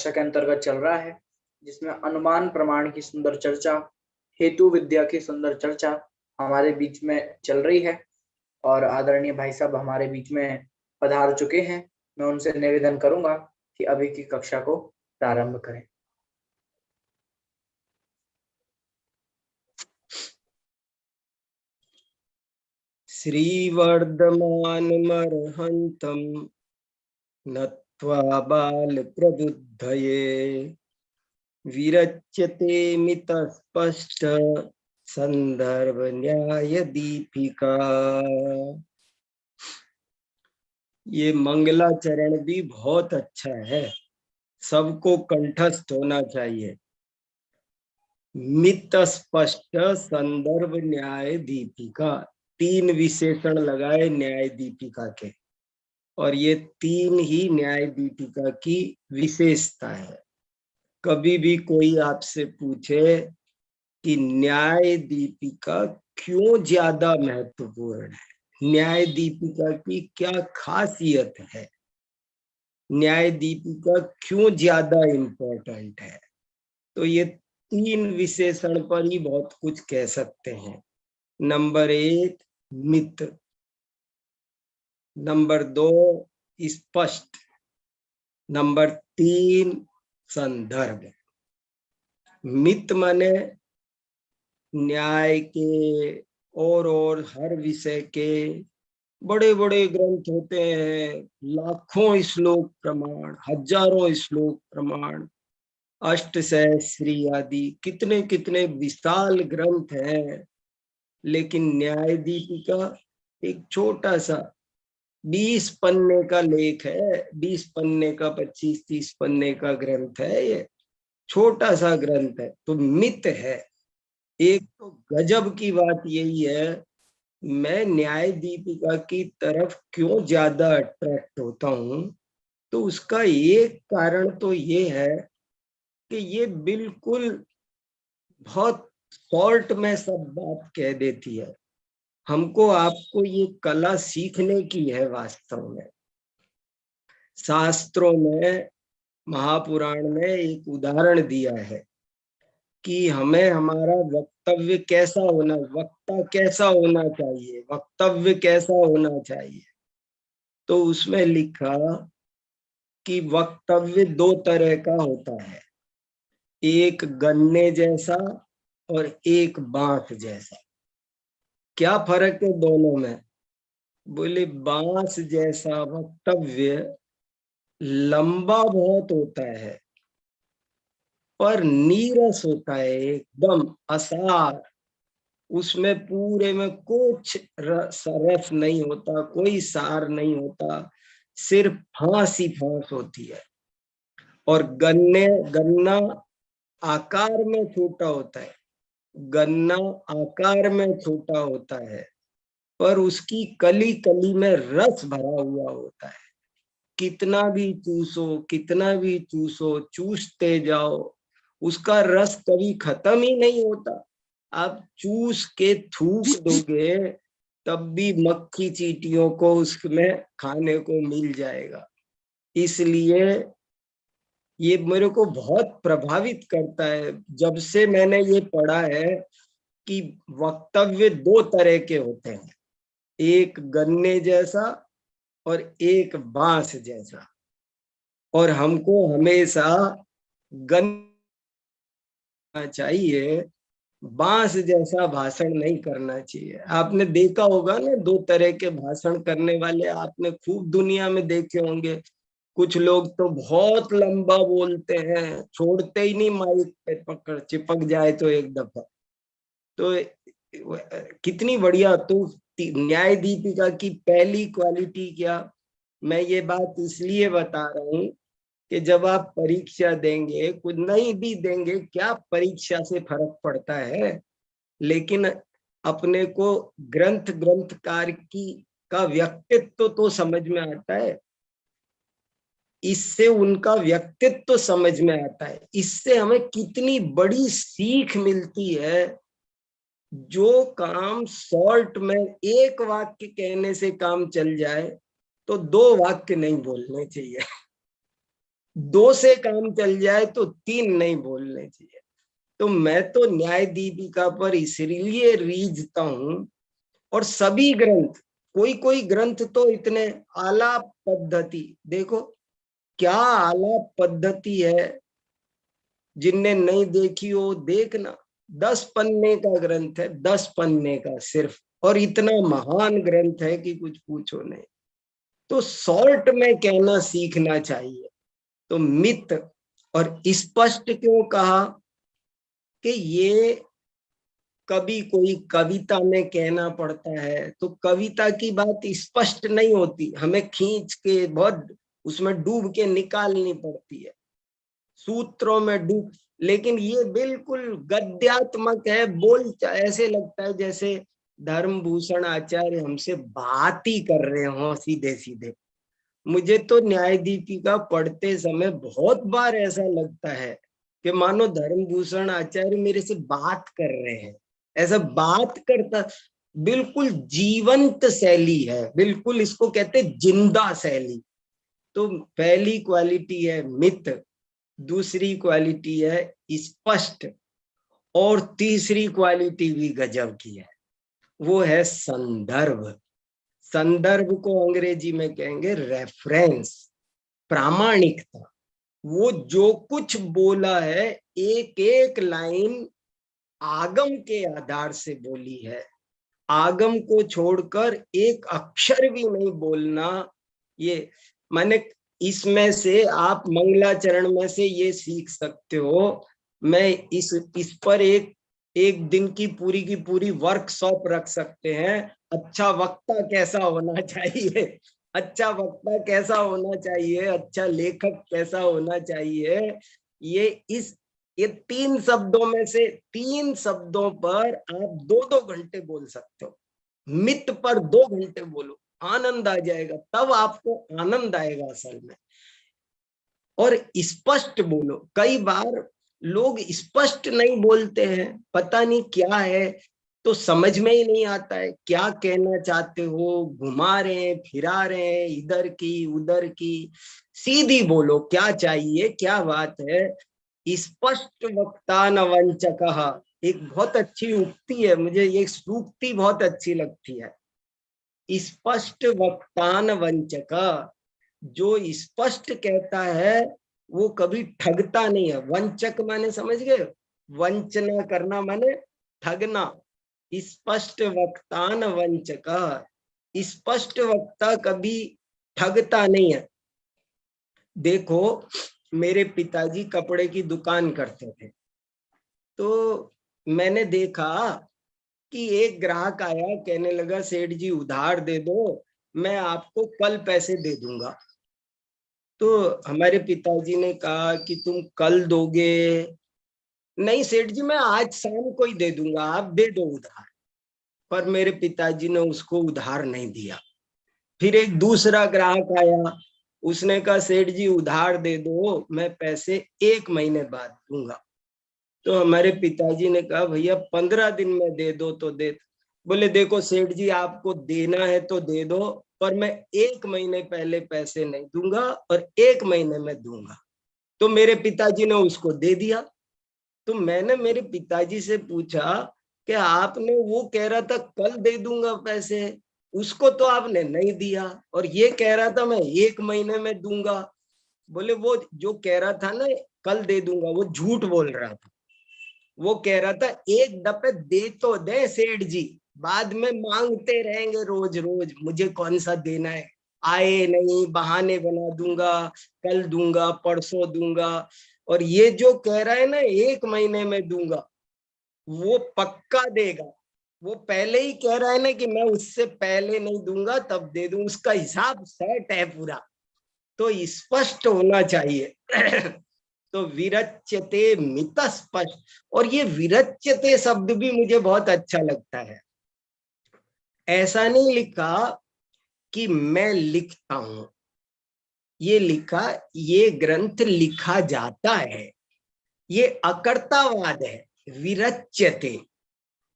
कक्षा के अंतर्गत चल रहा है, जिसमें अनुमान प्रमाण की सुंदर चर्चा, हेतु विद्या की सुंदर चर्चा हमारे बीच में चल रही है। और आदरणीय भाई साहब हमारे बीच में पधार चुके हैं। मैं उनसे निवेदन करूंगा कि अभी की कक्षा को प्रारंभ करें। श्रीवर्धमानमर्हन्तं नत्वा बालप्रबुद्धये विरच्यते मितस्पष्ट संदर्भ न्याय दीपिका। ये मंगलाचरण भी बहुत अच्छा है, सबको कंठस्थ होना चाहिए। मित स्पष्ट संदर्भ न्याय दीपिका, 3 विशेषण लगाए न्याय दीपिका के, और ये 3 ही न्याय दीपिका की विशेषता है। कभी भी कोई आपसे पूछे कि न्याय दीपिका क्यों ज्यादा महत्वपूर्ण है, न्याय दीपिका की क्या खासियत है, न्याय दीपिका क्यों ज्यादा इम्पोर्टेंट है, तो ये 3 विशेषण पर ही बहुत कुछ कह सकते हैं। नंबर 1 मित, नंबर 2 स्पष्ट, नंबर 3 संदर्भ। मित माने न्याय के और हर विषय के बड़े बड़े ग्रंथ होते हैं, लाखों श्लोक प्रमाण, हजारों श्लोक प्रमाण, अष्टसहस्री आदि कितने कितने विशाल ग्रंथ हैं। लेकिन न्याय दीपिका एक छोटा सा 20 पन्ने का लेख है, 20 पन्ने का 25-30 पन्ने का ग्रंथ है, ये छोटा सा ग्रंथ है, तो मित है। एक तो गजब की बात यही है, मैं न्याय दीपिका की तरफ क्यों ज्यादा अट्रैक्ट होता हूं, तो उसका एक कारण तो ये है कि ये बिल्कुल बहुत शॉर्ट में सब बात कह देती है। हमको आपको ये कला सीखने की है। वास्तव में शास्त्रों में, महापुराण में एक उदाहरण दिया है कि हमें हमारा वक्तव्य कैसा होना, वक्ता कैसा होना चाहिए, वक्तव्य कैसा होना चाहिए। तो उसमें लिखा कि वक्तव्य 2 तरह का होता है, एक गन्ने जैसा और एक बांस जैसा। क्या फर्क है दोनों में? बोले बांस जैसा वक्तव्य लंबा बहुत होता है पर नीरस होता है, एकदम असार, उसमें पूरे में कुछ रस नहीं होता, कोई सार नहीं होता, सिर्फ फांस ही फांस होती है। और गन्ना आकार में छोटा होता है, गन्ना आकार में छोटा होता है, पर उसकी कली कली में रस भरा हुआ होता है। कितना भी चूसो, कितना भी चूसो, चूसते जाओ, उसका रस कभी खत्म ही नहीं होता। आप चूस के थूक दोगे तब भी मक्खी चींटियों को उसमें खाने को मिल जाएगा। इसलिए ये मेरे को बहुत प्रभावित करता है जब से मैंने ये पढ़ा है कि वक्तव्य 2 तरह के होते हैं, एक गन्ने जैसा और एक बांस जैसा। और हमको हमेशा गन्ना चाहिए, बांस जैसा भाषण नहीं करना चाहिए। आपने देखा होगा ना, 2 तरह के भाषण करने वाले आपने खूब दुनिया में देखे होंगे। कुछ लोग तो बहुत लंबा बोलते हैं, छोड़ते ही नहीं, माइक पे पकड़ चिपक जाए तो एक दफा। तो कितनी बढ़िया। तो न्याय दीपिका की पहली क्वालिटी क्या, मैं ये बात इसलिए बता रहा हूँ कि जब आप परीक्षा देंगे, कुछ नहीं भी देंगे, क्या परीक्षा से फर्क पड़ता है, लेकिन अपने को ग्रंथकार की का व्यक्तित्व तो समझ में आता है, इससे उनका व्यक्तित्व समझ में आता है, इससे हमें कितनी बड़ी सीख मिलती है। जो काम शॉर्ट में एक वाक्य कहने से काम चल जाए, तो 2 वाक्य नहीं बोलने चाहिए। 2 से काम चल जाए तो 3 नहीं बोलने चाहिए। तो मैं तो न्याय दीपिका पर इसलिए रीझता हूं, और सभी ग्रंथ, कोई कोई ग्रंथ तो इतने आलाप पद्धति, देखो क्या आलाप पद्धति है, जिनने नहीं देखी हो देखना। 10 पन्ने का ग्रंथ है, 10 पन्ने का सिर्फ, और इतना महान ग्रंथ है कि कुछ पूछो नहीं। तो शॉर्ट में कहना सीखना चाहिए। तो मित और स्पष्ट क्यों कहा कि ये कभी कोई कविता में कहना पड़ता है, तो कविता की बात स्पष्ट नहीं होती, हमें खींच के बहुत उसमें डूब के निकालनी पड़ती है, सूत्रों में डूब। लेकिन ये बिल्कुल गद्यात्मक है, बोल ऐसे लगता है जैसे धर्मभूषण आचार्य हमसे बात ही कर रहे हो सीधे सीधे। मुझे तो न्याय दीपिका पढ़ते समय बहुत बार ऐसा लगता है कि मानो धर्मभूषण आचार्य मेरे से बात कर रहे हैं, ऐसा बात करता। बिल्कुल जीवंत शैली है, बिल्कुल इसको कहते जिंदा शैली। तो पहली क्वालिटी है मित, दूसरी क्वालिटी है स्पष्ट, और तीसरी क्वालिटी भी गजब की है, वो है संदर्भ। संदर्भ को अंग्रेजी में कहेंगे रेफरेंस, प्रामाणिकता। वो जो कुछ बोला है एक एक लाइन आगम के आधार से बोली है, आगम को छोड़कर एक अक्षर भी नहीं बोलना। ये माने इसमें से आप मंगलाचरण में से ये सीख सकते हो। मैं इस पर एक दिन की पूरी वर्कशॉप रख सकते हैं। अच्छा वक्ता कैसा होना चाहिए, अच्छा वक्ता कैसा होना चाहिए, अच्छा लेखक कैसा होना चाहिए। ये इस ये 3 शब्दों में से 3 शब्दों पर आप 2-2 घंटे बोल सकते हो। मित पर 2 घंटे बोलो, आनंद आ जाएगा, तब आपको आनंद आएगा असल में। और स्पष्ट बोलो, कई बार लोग स्पष्ट नहीं बोलते हैं, पता नहीं क्या है, तो समझ में ही नहीं आता है क्या कहना चाहते हो, घुमा रहे हैं फिरा रहे हैं इधर की उधर की। सीधी बोलो क्या चाहिए, क्या बात है। स्पष्ट वक्ता न वंचकः, एक बहुत अच्छी उक्ति है, मुझे ये सूक्ति बहुत अच्छी लगती है। स्पष्ट वक्तान वंचक, जो स्पष्ट कहता है वो कभी ठगता नहीं है। वंचक माने समझ गए, वंचना करना माने ठगना। स्पष्ट वक्तान वंचक, स्पष्ट वक्ता कभी ठगता नहीं है। देखो मेरे पिताजी कपड़े की दुकान करते थे, तो मैंने देखा कि एक ग्राहक आया, कहने लगा सेठ जी उधार दे दो, मैं आपको कल पैसे दे दूंगा। तो हमारे पिताजी ने कहा कि तुम कल दोगे? नहीं सेठ जी मैं आज शाम को ही दे दूंगा, आप दे दो उधार। पर मेरे पिताजी ने उसको उधार नहीं दिया। फिर एक दूसरा ग्राहक आया, उसने कहा सेठ जी उधार दे दो, मैं पैसे 1 महीने बाद दूंगा। तो हमारे पिताजी ने कहा भैया 15 दिन में दे दो तो दे। बोले देखो सेठ जी आपको देना है तो दे दो, पर मैं 1 महीने पहले पैसे नहीं दूंगा और 1 महीने में दूंगा। तो मेरे पिताजी ने उसको दे दिया। तो मैंने मेरे पिताजी से पूछा कि आपने, वो कह रहा था कल दे दूंगा पैसे, उसको तो आपने नहीं दिया, और ये कह रहा था मैं 1 महीने में दूंगा। बोले वो जो कह रहा था ना कल दे दूंगा, वो झूठ बोल रहा था। वो कह रहा था एक दफे दे तो दे सेठ जी, बाद में मांगते रहेंगे रोज रोज, मुझे कौन सा देना है, आए नहीं बहाने बना दूंगा, कल दूंगा परसों दूंगा। और ये जो कह रहा है ना 1 महीने में दूंगा, वो पक्का देगा। वो पहले ही कह रहा है ना कि मैं उससे पहले नहीं दूंगा तब दे दूं, उसका हिसाब सेट है पूरा। तो स्पष्ट होना चाहिए। तो विरच्यते मित स्पष्ट, और ये विरच्यते शब्द भी मुझे बहुत अच्छा लगता है। ऐसा नहीं लिखा कि मैं लिखता हूं, ये लिखा ये ग्रंथ लिखा जाता है, ये अकर्तावाद है, विरच्यते।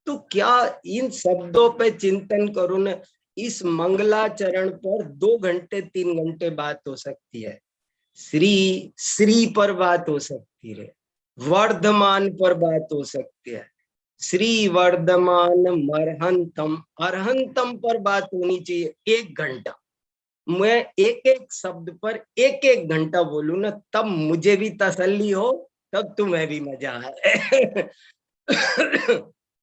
तो क्या इन शब्दों पे चिंतन करो न, इस मंगलाचरण पर 2 घंटे 3 घंटे बात हो सकती है। श्री, श्री पर बात हो सकती है, वर्धमान पर बात हो सकती है, श्री वर्धमान मरहंतम, अरहंतम पर बात होनी चाहिए 1 घंटा। मैं एक एक शब्द पर 1 घंटा बोलूं ना, तब मुझे भी तसल्ली हो, तब तुम्हें भी मजा आए।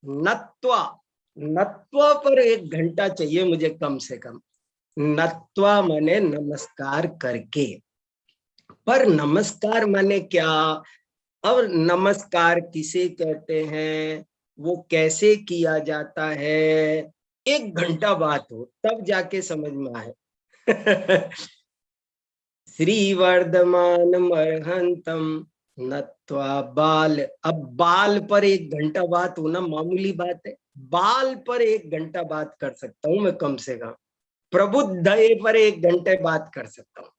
नत्वा, नत्वा पर 1 घंटा चाहिए मुझे कम से कम। नत्वा माने नमस्कार करके, पर नमस्कार माने क्या, और नमस्कार किसे कहते हैं, वो कैसे किया जाता है, 1 घंटा बात हो तब जाके समझ में आए। श्री वर्धमान मरहंतम नत्वा बाल, अब बाल पर 1 घंटा बात होना मामूली बात है, बाल पर 1 घंटा बात कर सकता हूं मैं कम से कम। प्रबुद्ध पर 1 घंटे बात कर सकता हूँ।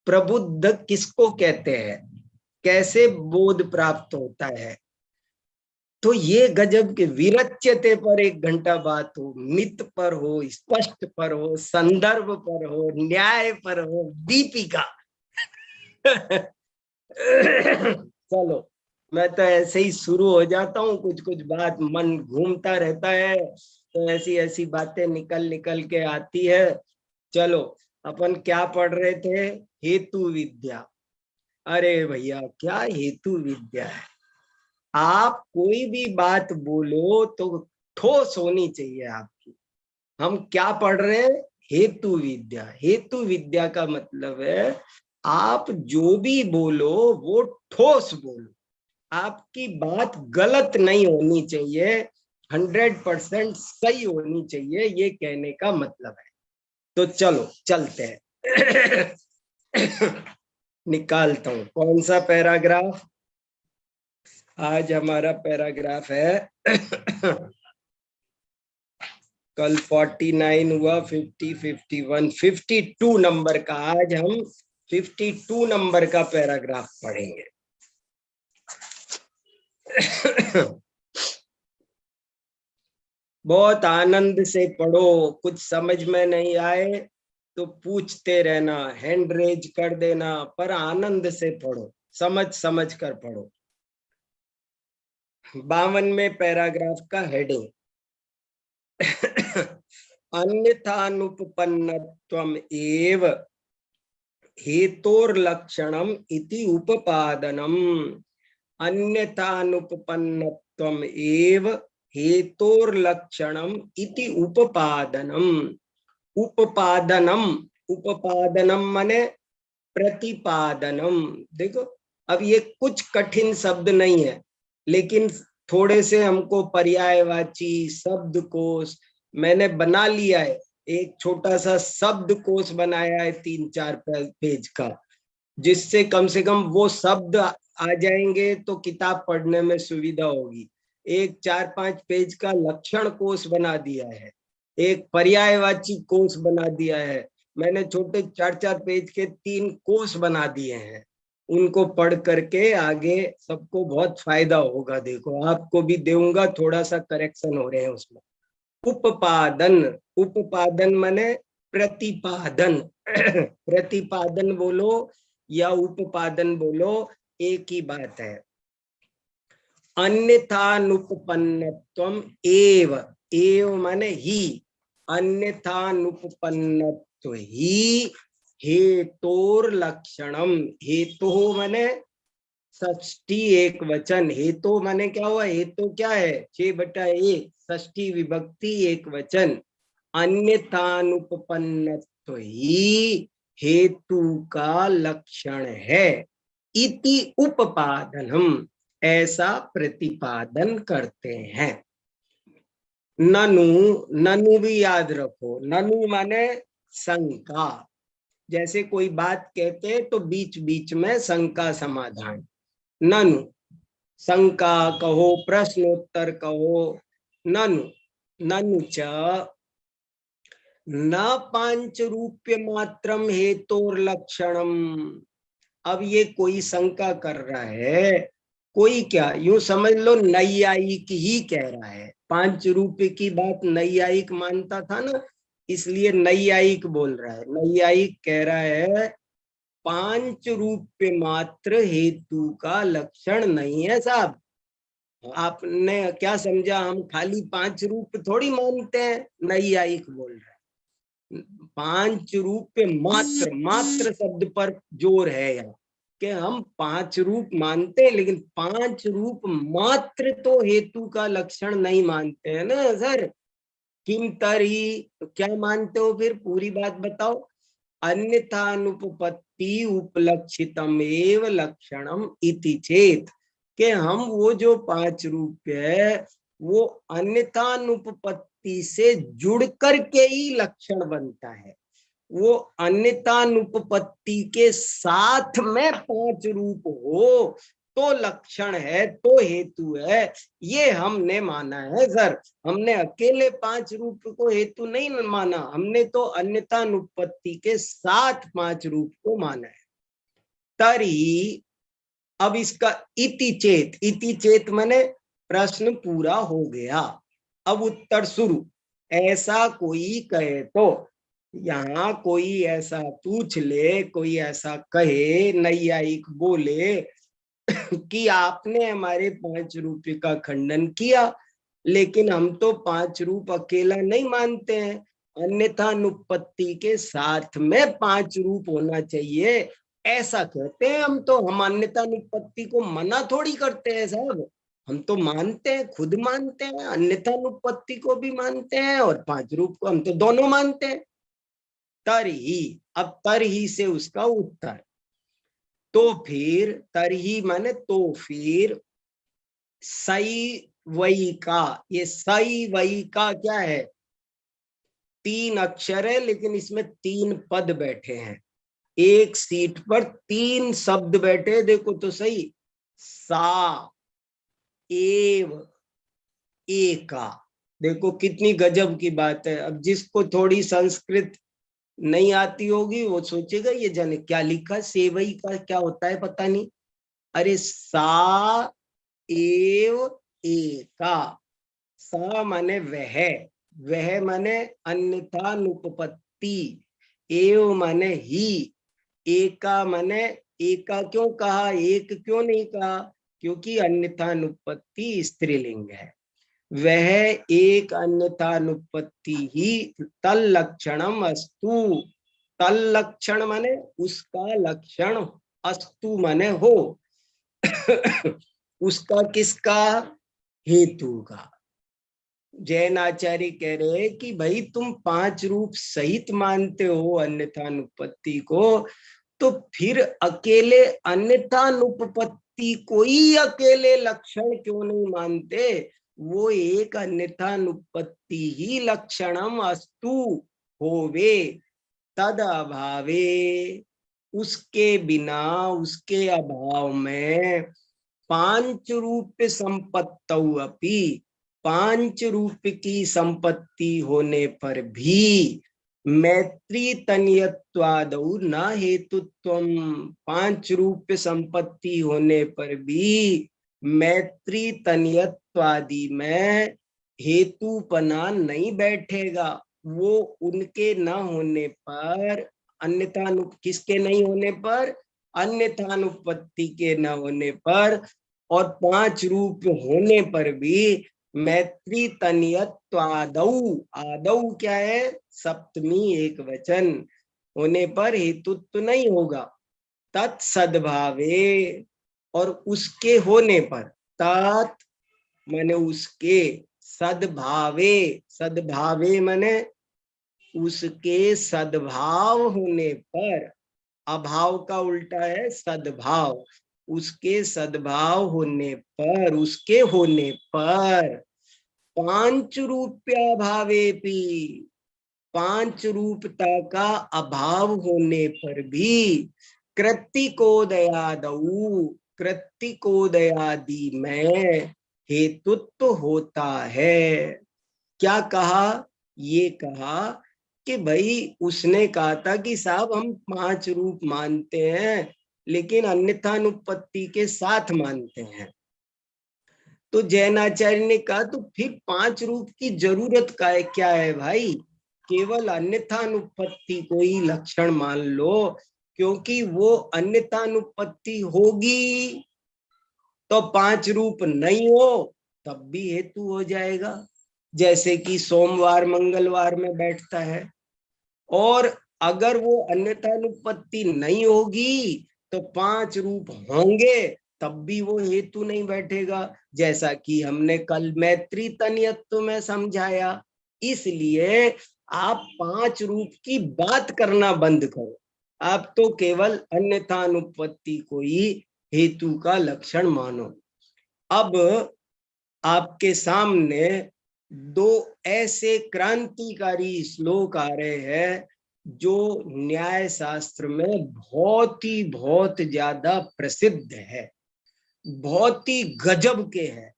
प्रबुद्ध किसको कहते हैं, कैसे बोध प्राप्त होता है, तो ये गजब के विरच्यते पर 1 घंटा बात हो, मित पर हो, स्पष्ट पर हो, संदर्भ पर हो, न्याय पर हो, दीपिका। चलो, मैं तो ऐसे ही शुरू हो जाता हूँ, कुछ कुछ बात मन घूमता रहता है, तो ऐसी ऐसी बातें निकल निकल के आती है। चलो, अपन क्या पढ़ रहे थे, हेतु विद्या। अरे भैया, क्या हेतु विद्या है, आप कोई भी बात बोलो तो ठोस होनी चाहिए आपकी। हम क्या पढ़ रहे हैं, हेतु विद्या। हेतु विद्या का मतलब है आप जो भी बोलो वो ठोस बोलो, आपकी बात गलत नहीं होनी चाहिए, 100% सही होनी चाहिए, ये कहने का मतलब है। तो चलो चलते हैं। निकालता हूं कौन सा पैराग्राफ, आज हमारा पैराग्राफ है कल 49 हुआ, 50, 51, 52 नंबर का, आज हम 52 नंबर का पैराग्राफ पढ़ेंगे। बहुत आनंद से पढ़ो, कुछ समझ में नहीं आए तो पूछते रहना, हैंड रेज कर देना, पर आनंद से पढ़ो, समझ समझ कर पढ़ो। 52वें पैराग्राफ का हेडिंग, अन्यथानुपपन्नत्वम् एव हेतोर्लक्षणम् इति उपपादनम्। अन्यथानुपपन्नत्वम् एव हेतोर्लक्षणम् इति उपपादनम्। उपपादनम, उपपादनम माने प्रतिपादनम। देखो, अब ये कुछ कठिन शब्द नहीं है, लेकिन थोड़े से हमको पर्यायवाची शब्दकोश मैंने बना लिया है, एक छोटा सा शब्दकोश बनाया है 3-4 पेज का, जिससे कम से कम वो शब्द आ जाएंगे तो किताब पढ़ने में सुविधा होगी। एक 4-5 पेज का लक्षण कोश बना दिया है, एक पर्यायवाची कोश बना दिया है, मैंने छोटे 4-4 पेज के 3 कोश बना दिए हैं। उनको पढ़ करके आगे सबको बहुत फायदा होगा। देखो, आपको भी दूंगा, थोड़ा सा करेक्शन हो रहे हैं उसमें। उपपादन, उपपादन माने प्रतिपादन। प्रतिपादन बोलो या उपपादन बोलो, एक ही बात है। अन्यथानुपपन्नत्वम् एव, एव माने ही, अन्यथानुपपन्नत्व ही हेतोर लक्षणम। हेतु माने षष्ठी एक वचन, हेतु माने क्या हुआ, हेतु क्या है, 6/1, षष्ठी विभक्ति एक वचन। अन्यथानुपपन्नत्व ही हेतु का लक्षण है, इति उपपादनम, ऐसा प्रतिपादन करते हैं। ननु, ननु भी याद रखो, ननु माने शंका, जैसे कोई बात कहते हैं तो बीच बीच में शंका समाधान। ननु, शंका कहो, प्रश्नोत्तर कहो। ननु, ननु च न पांचरूप्य मात्रम हेतोर्लक्षणम। अब ये कोई शंका कर रहा है, कोई क्या, यूं समझ लो नैयायिक ही कह रहा है। 5 रूपये की बात नैयायिक मानता था ना, इसलिए नैयायिक बोल रहा है। नैयायिक कह रहा है पांच रूप मात्र हेतु का लक्षण नहीं है साहब। आपने क्या समझा, हम खाली पांच रूप थोड़ी मानते हैं, नैयायिक बोल रहा है। पांच रूप मात्र, मात्र शब्द पर जोर है यहाँ कि हम पांच रूप मानते हैं, लेकिन पांच रूप मात्र तो हेतु का लक्षण नहीं मानते हैं ना सर। किम तरी, तो क्या मानते हो फिर, पूरी बात बताओ। अन्यथा अनुपपत्ति उपलक्षितम एव लक्षणम इति चेत, कि हम वो जो पांच रूप है वो अन्यथा अनुपपत्ति से जुड़ करके ही लक्षण बनता है। वो अन्यथा अनुपपत्ति के साथ में पांच रूप हो तो लक्षण है, तो हेतु है, ये हमने माना है सर। हमने अकेले पांच रूप को हेतु नहीं माना, हमने तो अन्यथा अनुपपत्ति के साथ पांच रूप को माना है। तरी, अब इसका इति चेत, इति चेत माने प्रश्न पूरा हो गया, अब उत्तर शुरू। ऐसा कोई कहे तो, यहाँ कोई ऐसा पूछ ले, कोई ऐसा कहे, नैयायिक बोले कि आपने हमारे पांच रूप का खंडन किया, लेकिन हम तो पांच रूप अकेला नहीं मानते हैं, अन्यथा अनुपत्ति के साथ में पांच रूप होना चाहिए, ऐसा कहते हैं हम तो। हम अन्यथा अनुपत्ति को मना थोड़ी करते हैं साहब, हम तो मानते हैं, खुद मानते हैं, अन्यथा अनुपत्ति को भी मानते हैं और पांच रूप को हम तो दोनों मानते हैं। तरही, अब तरही से उसका उत्तर, तो फिर, तरही माने तो फिर, सई वही का, ये सई वही का क्या है, तीन अक्षर है लेकिन इसमें तीन पद बैठे हैं, एक सीट पर तीन शब्द बैठे, देखो तो सही, सा एव एका। देखो कितनी गजब की बात है। अब जिसको थोड़ी संस्कृत नहीं आती होगी वो सोचेगा ये जाने क्या लिखा, सेवई का क्या होता है पता नहीं। अरे सा एव एका, सा माने वह माने अन्यथा अनुपपत्ति, एव माने ही, एका माने एका क्यों कहा, एक क्यों नहीं कहा, क्योंकि अन्यथा अनुपपत्ति स्त्रीलिंग है। वह एक अन्यथा अनुपपत्ति ही तल लक्षणम अस्तु, तल लक्षण माने उसका लक्षण, अस्तु माने हो उसका किसका, हेतु का। जैन आचार्य कह रहे हैं कि भाई तुम पांच रूप सहित मानते हो अन्यथा अनुपपत्ति को, तो फिर अकेले अन्यथा अनुपपत्ति को ही अकेले लक्षण क्यों नहीं मानते। वो एक अन्यथा अनुपपत्ति ही लक्षणम अस्तु होवे, तद अभावे, उसके बिना, उसके अभाव में, पांच रूप संपत्तौ अपि, पांच रूप की संपत्ति होने पर भी, मैत्री तन्यत्वादौ न हेतुत्वम, पांच रूप संपत्ति होने पर भी मैत्री तन्यत्वादि में हेतुपना नहीं बैठेगा। वो उनके न होने पर, अन्यथा किसके नहीं होने पर, अन्यथा अनुपत्ति के न होने पर, और पांच रूप होने पर भी मैत्री तनियत्वादौ, आदौ क्या है, सप्तमी एक वचन होने पर हेतुत्व नहीं होगा। तत्सद्भावे, और उसके होने पर, तत् माने उसके, सद्भावे, सद्भावे माने उसके सद्भाव होने पर, अभाव का उल्टा है सद्भाव, उसके सद्भाव होने पर, उसके होने पर, पांच रूप्याभावेपि, पांच रूपता का अभाव होने पर भी, कृत्तिकोदयादौ, कृत्तिकोदयादि में हेतुत्व होता है। क्या कहा, ये कहा कि भाई उसने कहा था कि साहब हम पांच रूप मानते हैं लेकिन अन्यथा अनुपत्ति के साथ मानते हैं। तो जैनाचार्य ने कहा तो फिर पांच रूप की जरूरत का है, क्या है भाई, केवल अन्यथा अनुपत्ति को ही लक्षण मान लो, क्योंकि वो अन्यथानुपत्ति होगी तो 5 रूप नहीं हो तब भी हेतु हो जाएगा, जैसे कि सोमवार मंगलवार में बैठता है। और अगर वो अन्यथानुपत्ति नहीं होगी तो 5 रूप होंगे तब भी वो हेतु नहीं बैठेगा, जैसा कि हमने कल मैत्री तन्यत्व में समझाया। इसलिए आप 5 रूप की बात करना बंद करो, आप तो केवल अन्यथानुपत्ति को ही हेतु का लक्षण मानो। अब आपके सामने 2 ऐसे क्रांतिकारी श्लोक आ रहे हैं जो न्याय शास्त्र में बहुत ज्यादा प्रसिद्ध है, बहुत ही गजब के हैं।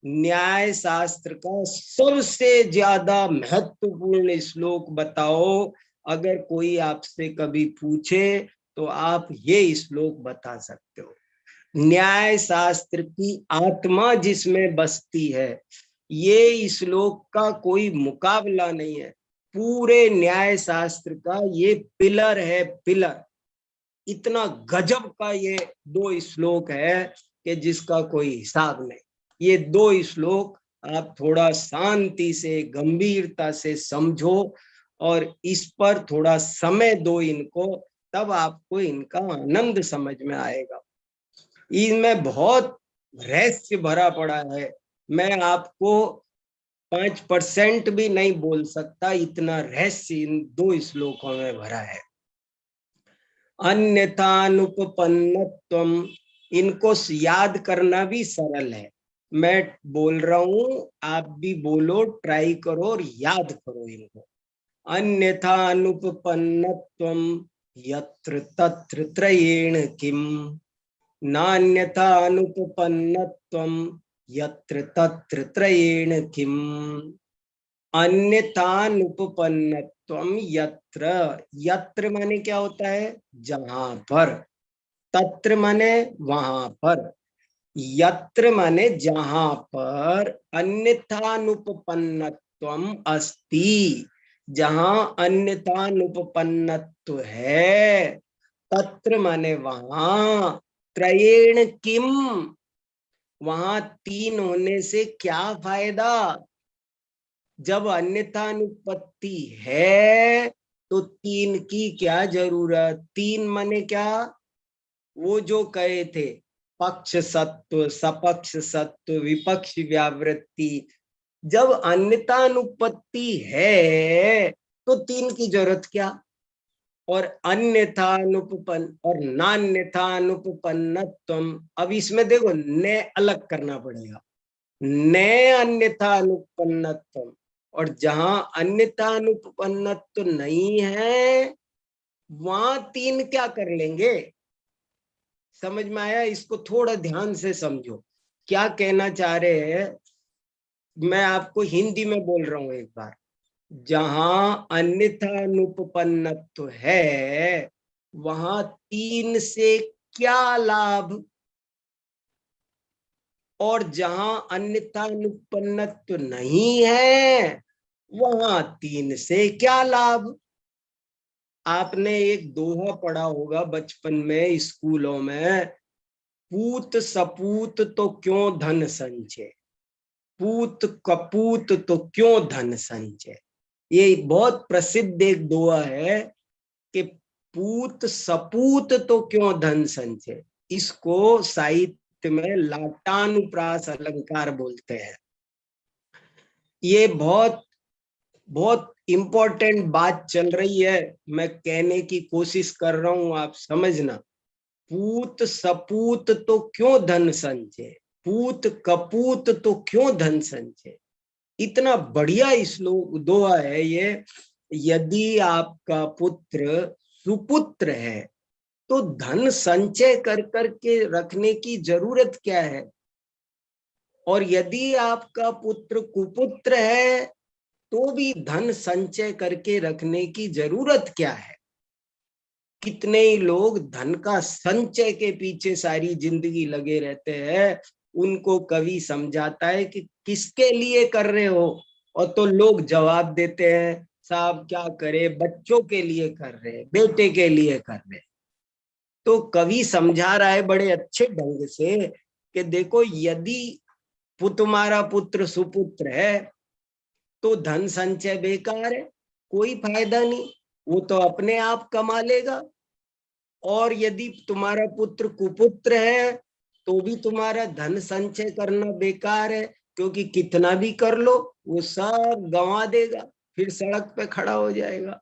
न्याय शास्त्र का सबसे ज्यादा महत्वपूर्ण श्लोक बताओ, अगर कोई आपसे कभी पूछे तो आप ये श्लोक बता सकते हो। न्याय शास्त्र की आत्मा जिसमें बसती है, ये श्लोक का कोई मुकाबला नहीं है। पूरे न्याय शास्त्र का ये पिलर है, पिलर। इतना गजब का ये 2 श्लोक है कि जिसका कोई हिसाब नहीं। ये 2 श्लोक आप थोड़ा शांति से गंभीरता से समझो और इस पर थोड़ा समय दो इनको, तब आपको इनका आनंद समझ में आएगा। इनमें बहुत रहस्य भरा पड़ा है, मैं आपको 5% भी नहीं बोल सकता, इतना रहस्य इन 2 श्लोकों में भरा है। अन्यथानुपपन्नत्वम, इनको याद करना भी सरल है। मैं बोल रहा हूं, आप भी बोलो, ट्राई करो और याद करो इनको। अन्यथानुपपन्नत्वम यत्र तत्र त्रयेण किम, नान्यथानुपपन्नत्वम यत्र तत्र त्रयेण किम। अन्यथानुपपन्नत्वम यत्र, यत्र माने क्या होता है, जहां पर, तत्र माने वहां पर, यत्र माने जहां पर अन्यथानुपपन्नत्वम अस्ति, जहां अन्यथानुपपन्नत्व है, तत्र माने वहां, त्रयेण किम, वहां 3 होने से क्या फायदा। जब अन्यथानुपत्ति है तो 3 की क्या जरूरत। 3 माने क्या, वो जो कहे थे, पक्ष सत्व, सपक्ष सत्व, विपक्ष व्यावृत्ति। जब अन्यथानुपत्ति है तो 3 की जरूरत क्या। और अन्यथानुपपन्न और नान्यथानुपपन्नत्वम, अब इसमें देखो ने अलग करना पड़ेगा। ने अन्यथानुपन्नत्वम, और जहां अन्यथानुपन्नत्व नहीं है वहां 3 क्या कर लेंगे। समझ में आया, इसको थोड़ा ध्यान से समझो क्या कहना चाह रहे हैं। मैं आपको हिंदी में बोल रहा हूं एक बार। जहां अन्यथानुपपन्नत्व है वहां 3 से क्या लाभ, और जहां अन्यथानुपन्नत्व नहीं है वहां 3 से क्या लाभ। आपने एक दोहा पढ़ा होगा बचपन में स्कूलों में, पूत सपूत तो क्यों धन संचय, पूत कपूत तो क्यों धन संचय। ये बहुत प्रसिद्ध एक दोहा है कि पूत सपूत तो क्यों धन संचय। इसको साहित्य में लाटानुप्रास अलंकार बोलते हैं। ये बहुत बहुत इंपॉर्टेंट बात चल रही है, मैं कहने की कोशिश कर रहा हूं, आप समझना। पूत सपूत तो क्यों धन संचय, पूत कपूत तो क्यों धन संचय। इतना बढ़िया श्लोक दोहा है ये। यदि आपका पुत्र सुपुत्र है तो धन संचय कर करके रखने की जरूरत क्या है, और यदि आपका पुत्र कुपुत्र है तो भी धन संचय करके रखने की जरूरत क्या है। कितने ही लोग धन का संचय के पीछे सारी जिंदगी लगे रहते हैं। उनको कवि समझाता है कि किसके लिए कर रहे हो, और तो लोग जवाब देते हैं, साहब क्या करे, बच्चों के लिए कर रहे, बेटे के लिए कर रहे। तो कवि समझा रहा है बड़े अच्छे ढंग से कि देखो, यदि तुम्हारा पुत्र सुपुत्र है तो धन संचय बेकार है, कोई फायदा नहीं, वो तो अपने आप कमा लेगा। और यदि तुम्हारा पुत्र कुपुत्र है तो भी तुम्हारा धन संचय करना बेकार है, क्योंकि कितना भी कर लो वो सब गंवा देगा, फिर सड़क पे खड़ा हो जाएगा।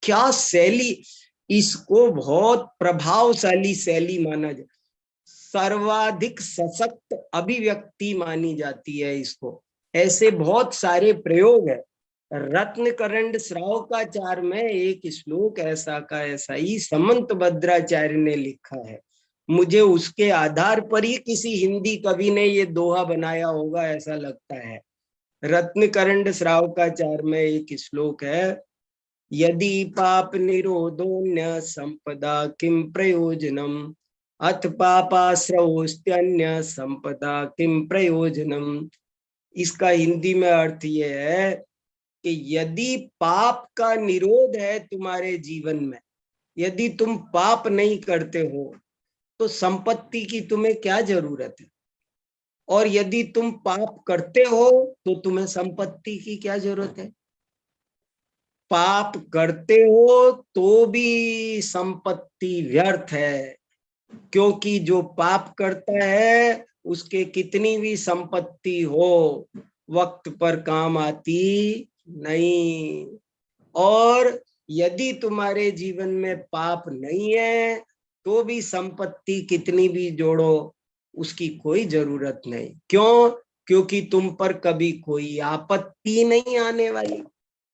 क्या शैली! इसको बहुत प्रभावशाली शैली माना जाए, सर्वाधिक सशक्त अभिव्यक्ति मानी जाती है इसको। ऐसे बहुत सारे प्रयोग है। रत्नकरंड श्रावकाचार में एक श्लोक ऐसा का ऐसा ही समंत भद्राचार्य ने लिखा है। मुझे उसके आधार पर ही किसी हिंदी कवि ने ये दोहा बनाया होगा ऐसा लगता है। रत्नकरंड श्रावकाचार में एक श्लोक है, यदि पाप निरोधोन्य संपदा किम प्रयोजनम, अथ पापाश्रवोस्त्यन्य संपदा किम प्रयोजनम। इसका हिंदी में अर्थ ये है कि यदि पाप का निरोध है तुम्हारे जीवन में, यदि तुम पाप नहीं करते हो तो संपत्ति की तुम्हें क्या जरूरत है, और यदि तुम पाप करते हो तो तुम्हें संपत्ति की क्या जरूरत है। पाप करते हो तो भी संपत्ति व्यर्थ है, क्योंकि जो पाप करता है उसके कितनी भी संपत्ति हो वक्त पर काम आती नहीं। और यदि तुम्हारे जीवन में पाप नहीं है तो भी संपत्ति कितनी भी जोड़ो उसकी कोई जरूरत नहीं। क्यों? क्योंकि तुम पर कभी कोई आपत्ति नहीं आने वाली।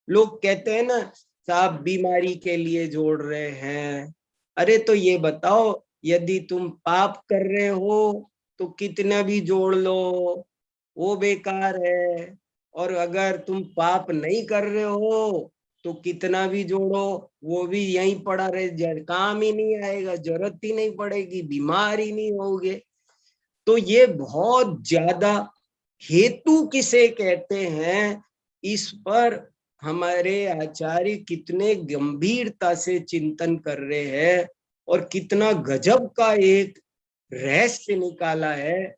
लोग कहते हैं ना, साहब बीमारी के लिए जोड़ रहे हैं। अरे तो ये बताओ, यदि तुम पाप कर रहे हो तो कितना भी जोड़ लो वो बेकार है, और अगर तुम पाप नहीं कर रहे हो तो कितना भी जोड़ो वो भी यहीं पड़ा रहे, काम ही नहीं आएगा, जरूरत ही नहीं पड़ेगी, बीमार ही नहीं होगे। तो ये बहुत ज्यादा हेतु किसे कहते हैं, इस पर हमारे आचार्य कितने गंभीरता से चिंतन कर रहे हैं और कितना गजब का एक रहस्य निकाला है।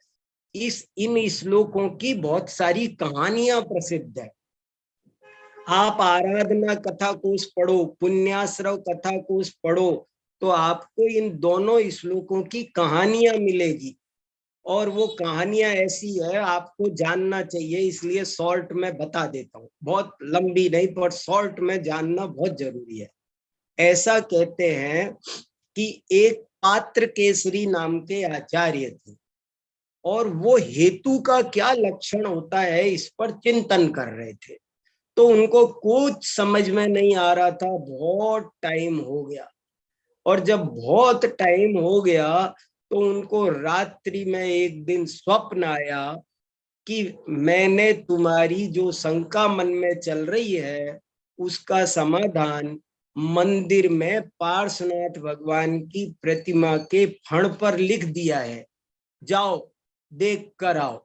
इन श्लोकों की बहुत सारी कहानियां प्रसिद्ध है। आप आराधना कथा कोश पढ़ो, पुण्याश्रव कथा कोश पढ़ो, तो आपको इन दोनों श्लोकों की कहानियां मिलेगी। और वो कहानियां ऐसी है आपको जानना चाहिए, इसलिए शॉर्ट में बता देता हूँ, बहुत लंबी नहीं पर शॉर्ट में जानना बहुत जरूरी है। ऐसा कहते हैं कि एक पात्र केसरी नाम के आचार्य थे, और वो हेतु का क्या लक्षण होता है इस पर चिंतन कर रहे थे। तो उनको कुछ समझ में नहीं आ रहा था, बहुत टाइम हो गया। और जब बहुत टाइम हो गया तो उनको रात्रि में एक दिन स्वप्न आया कि मैंने तुम्हारी जो शंका मन में चल रही है उसका समाधान मंदिर में पार्श्वनाथ भगवान की प्रतिमा के फण पर लिख दिया है, जाओ देख कर आओ।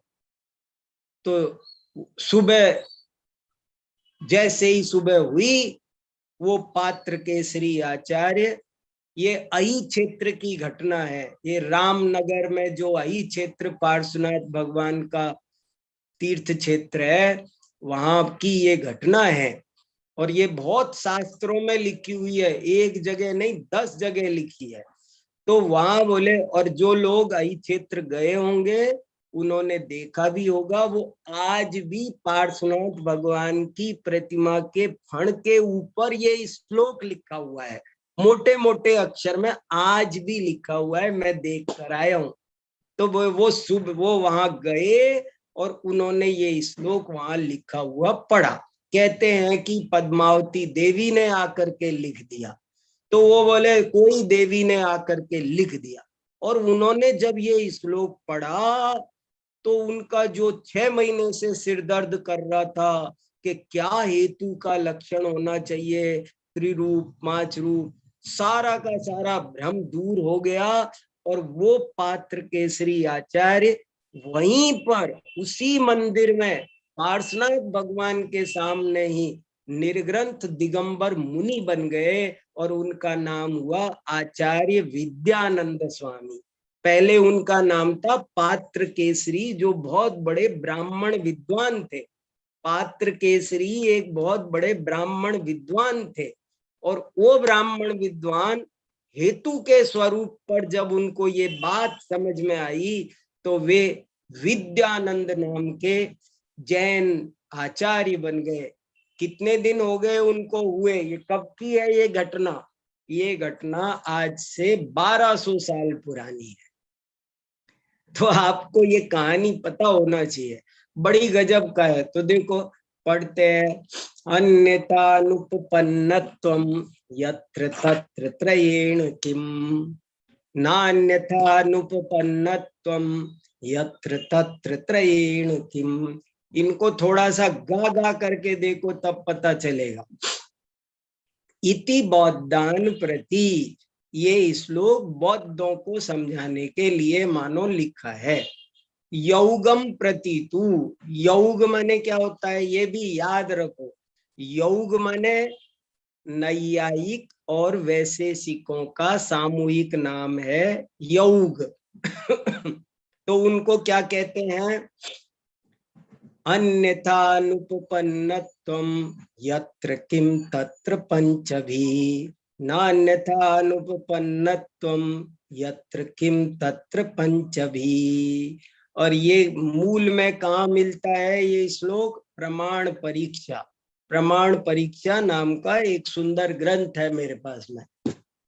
तो सुबह जैसे ही सुबह हुई, वो पात्र केसरी आचार्य, ये अही क्षेत्र की घटना है, ये रामनगर में जो अही क्षेत्र पार्श्वनाथ भगवान का तीर्थ क्षेत्र है वहां की ये घटना है। और ये बहुत शास्त्रों में लिखी हुई है, एक जगह नहीं 10 जगह लिखी है। तो वहां बोले, और जो लोग अही क्षेत्र गए होंगे उन्होंने देखा भी होगा, वो आज भी पार्श्वनाथ भगवान की प्रतिमा के फण के ऊपर ये श्लोक लिखा हुआ है, मोटे मोटे अक्षर में आज भी लिखा हुआ है, मैं देख कर आया हूं। तो वो वहां गए और उन्होंने ये श्लोक वहां लिखा हुआ पढ़ा। कहते हैं कि पद्मावती देवी ने आकर के लिख दिया। तो वो बोले कोई देवी ने आकर के लिख दिया। और उन्होंने जब ये श्लोक पढ़ा तो उनका जो 6 महीने से सिर दर्द कर रहा था कि क्या हेतु का लक्षण होना चाहिए, त्रिरूप पांच रूप, सारा का सारा भ्रम दूर हो गया। और वो पात्र केसरी आचार्य वहीं पर उसी मंदिर में पार्श्वनाथ भगवान के सामने ही निर्ग्रंथ दिगंबर मुनि बन गए और उनका नाम हुआ आचार्य विद्यानंद स्वामी। पहले उनका नाम था पात्र केसरी, जो बहुत बड़े ब्राह्मण विद्वान थे। पात्र केसरी एक बहुत बड़े ब्राह्मण विद्वान थे, और वो ब्राह्मण विद्वान हेतु के स्वरूप पर जब उनको ये बात समझ में आई तो वे विद्यानंद नाम के जैन आचार्य बन गए। कितने दिन हो गए उनको हुए? ये कब की है ये घटना? ये घटना आज से 1200 साल पुरानी है। तो आपको ये कहानी पता होना चाहिए, बड़ी गजब का है। तो देखो पढ़ते हैं, अन्यथानुपपन्नत्वं यत्र तत्र त्रयेण किम, नान्यथानुपपन्नत्वं यत्र तत्र त्रयेण किम। इनको थोड़ा सा गा गा करके देखो तब पता चलेगा। इति बौद्धान प्रति, ये श्लोक बौद्धों को समझाने के लिए मानो लिखा है। यौगम प्रति तू, यौग माने क्या होता है ये भी याद रखो। यौग माने नैयायिक और वैशेषिकों का सामूहिक नाम है यौग। तो उनको क्या कहते हैं? अन्यथानुपपन्नत्वं यत्र किम तत्र पंचभी, नान्यथानुपपन्नत्वं यत्र किम तत्र पंचभी। और ये मूल में कहाँ मिलता है ये श्लोक? प्रमाण परीक्षा। प्रमाण परीक्षा नाम का एक सुंदर ग्रंथ है मेरे पास में।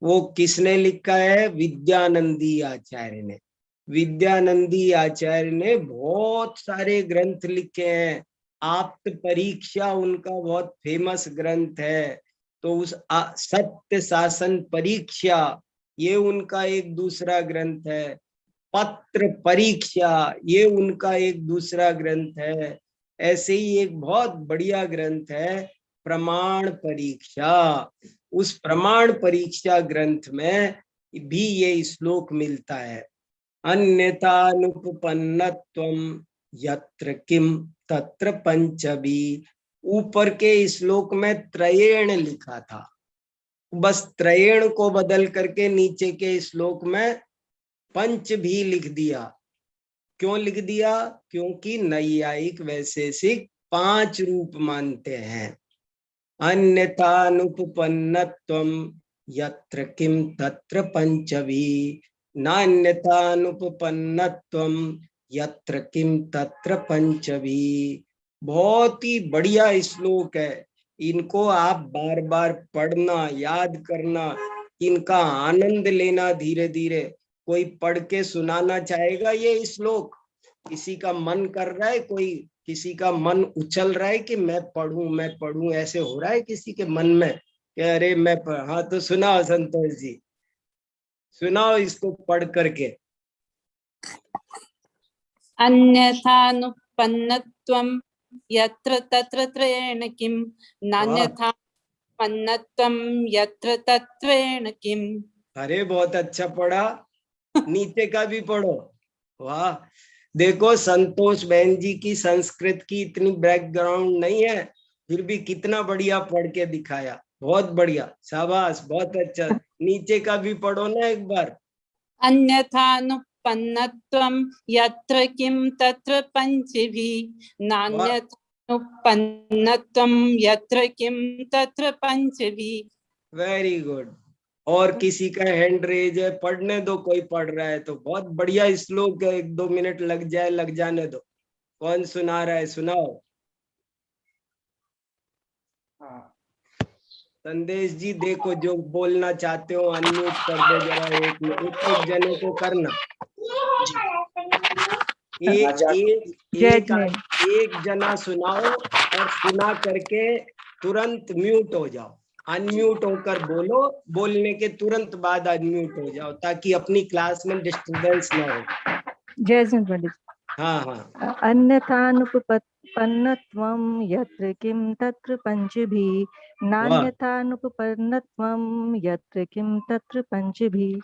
वो किसने लिखा है? विद्यानंदी आचार्य ने। विद्यानंदी आचार्य ने बहुत सारे ग्रंथ लिखे हैं। आप्त परीक्षा उनका बहुत फेमस ग्रंथ है। तो उस सत्य शासन परीक्षा ये उनका एक दूसरा ग्रंथ है। पत्र परीक्षा ये उनका एक दूसरा ग्रंथ है। ऐसे ही एक बहुत बढ़िया ग्रंथ है प्रमाण परीक्षा। उस प्रमाण परीक्षा ग्रंथ में भी ये श्लोक मिलता है। अन्यथानुपपन्नत्वं यत्र किम तत्र पंचभी। ऊपर के श्लोक में त्रयेण लिखा था, बस त्रयेण को बदल करके नीचे के श्लोक में पंच भी लिख दिया। क्यों लिख दिया? क्योंकि नैयायिक वैशेषिक 5 रूप मानते हैं। अन्यथानुपपन्नत्वं यत्र किम तत्र पंचभी, नान्यथानुपपन्नत्वं यत्र किम तत्र पंचभी। बहुत ही बढ़िया श्लोक है। इनको आप बार बार पढ़ना, याद करना, इनका आनंद लेना धीरे धीरे। कोई पढ़ के सुनाना चाहेगा ये श्लोक? किसी का मन कर रहा है? कोई किसी का मन उछल रहा है कि मैं पढ़ूं, ऐसे हो रहा है किसी के मन में कि अरे मैं हाँ, तो सुनाओ संतोष जी, सुनाओ इसको पढ़ करके। अन्यथानुपन्नत्वं यत्र तत्र त्रयेण किम, नान्यथानुपन्नत्वं यत्र तत्त्वेन किम। अरे बहुत अच्छा पढ़ा। नीचे का भी पढ़ो। वाह, देखो संतोष बहन जी की संस्कृत की इतनी बैकग्राउंड नहीं है, फिर भी कितना बढ़िया पढ़ के दिखाया। बहुत बढ़िया, शाबाश, बहुत अच्छा। नीचे का भी पढ़ो ना एक बार। अन्यथानुपन्नत्वं यत्र किम तत्र पंचभिः, नान्यथानुपन्नत्वं यत्र किम तत्र पंचभिः। Very good. और किसी का हैंड रेज है? पढ़ने दो, कोई पढ़ रहा है तो। बहुत बढ़िया श्लोक है, 1-2 मिनट लग जाने दो। कौन सुना रहा है? सुनाओ। हाँ, संदेश जी देखो, जो बोलना चाहते हो अनम्यूट कर दो जरा। एक जने को करना। एक जना सुनाओ और सुना करके तुरंत म्यूट हो जाओ। अनम्यूट होकर बोलो, बोलने के तुरंत बाद अनम्यूट हो जाओ, ताकि अपनी क्लास में डिस्टरबेंस ना हो। जय सिंह पंडित। हाँ हाँ। अन्यथानुपपन्नत्वं यत्र किम तत्र पंचभिः, नान्यथानुपपन्नत्वं यत्र किम तत्र पंचभिः।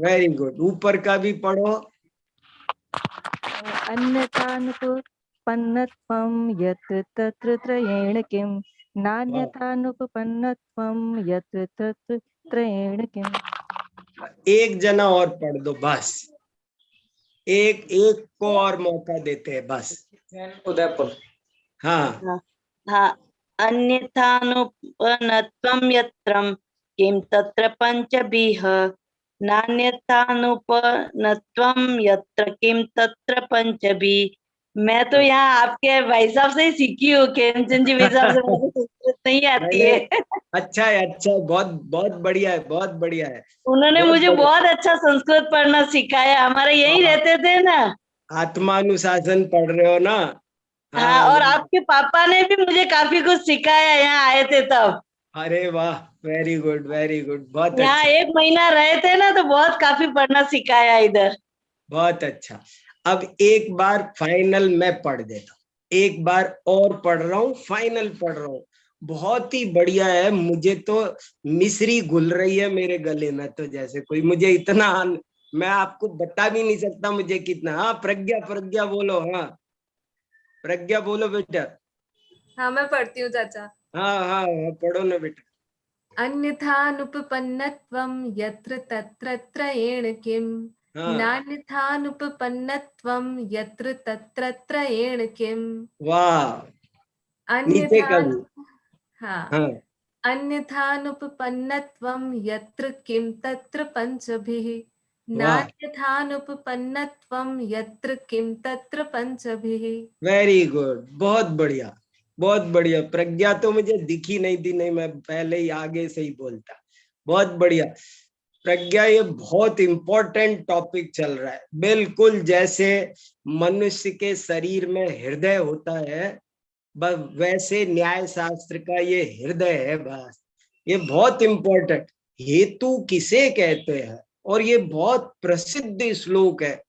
Very good. ऊपर का भी पढ़ो। अन्यथानुपपन्नत्वं यत्र तत्र त्रयेण किम, नान्यथानुपपन्नत्वं यत्र तत्र त्रयेण किम्। एक जना और पढ़ दो बस, एक एक को और मौका देते हैं बस। उदयपुर। हाँ हाँ, अन्यथानुपन्नत्वं यत्रं किं तत्र पंचभिः, नान्यथानुपन्नत्वं यत्र किं तत्र पंचभिः। मैं तो यहाँ आपके भाई साहब से ही सीखी हूँ, केमचंद जी भाई साहब से, मुझे संस्कृत नहीं आती है। अच्छा है, अच्छा, बहुत बहुत बढ़िया है, बहुत बढ़िया है। उन्होंने बहुत मुझे बढ़िया। बहुत अच्छा संस्कृत पढ़ना सिखाया, हमारे यहीं रहते थे ना। आत्मानुशासन पढ़ रहे हो ना? हाँ, और आपके पापा ने भी मुझे काफी कुछ सिखाया, यहाँ आए थे तब। अरे वाह, वेरी गुड वेरी गुड, बहुत यहाँ अच्छा। 1 महीना रहे थे ना, तो बहुत काफी पढ़ना सिखाया इधर। बहुत अच्छा। अब एक बार फाइनल मैं पढ़ देता हूँ, एक बार और पढ़ रहा हूँ, फाइनल पढ़ रहा हूँ। बहुत ही बढ़िया है, मुझे तो मिश्री घुल रही है मेरे गले में, तो जैसे कोई मुझे इतना, मैं आपको बता भी नहीं सकता मुझे कितना। हाँ प्रज्ञा, प्रज्ञा बोलो। हाँ प्रज्ञा बोलो बेटा। हाँ, मैं पढ़ती हूँ चाचा। हाँ हाँ पढ़ो ना बेटा। अन्यथानुपपन्नत्वं यत्र तत्र त्रयेण किम्। हाँ नान्यथानुपपन्नत्वं यत्र तत्र त्रयेण किम्। वाह, नीचे अन्यथा, का भी। हाँ, हाँ अन्यथानुपपन्नत्वं यत्र किं तत्र पंचभिः। वाह, नान्यथानुपपन्नत्वं यत्र किं तत्र पंचभिः। वेरी गुड, बहुत बढ़िया बहुत बढ़िया। प्रज्ञा तो मुझे दिखी नहीं थी, नहीं मैं पहले ही आगे से ही बोलता। बहुत बढ़िया प्रज्ञा, ये बहुत इंपॉर्टेंट टॉपिक चल रहा है। बिल्कुल जैसे मनुष्य के शरीर में हृदय होता है, बस वैसे न्याय शास्त्र का ये हृदय है। बस ये बहुत इंपॉर्टेंट, हेतु किसे कहते हैं, और ये बहुत प्रसिद्ध श्लोक है,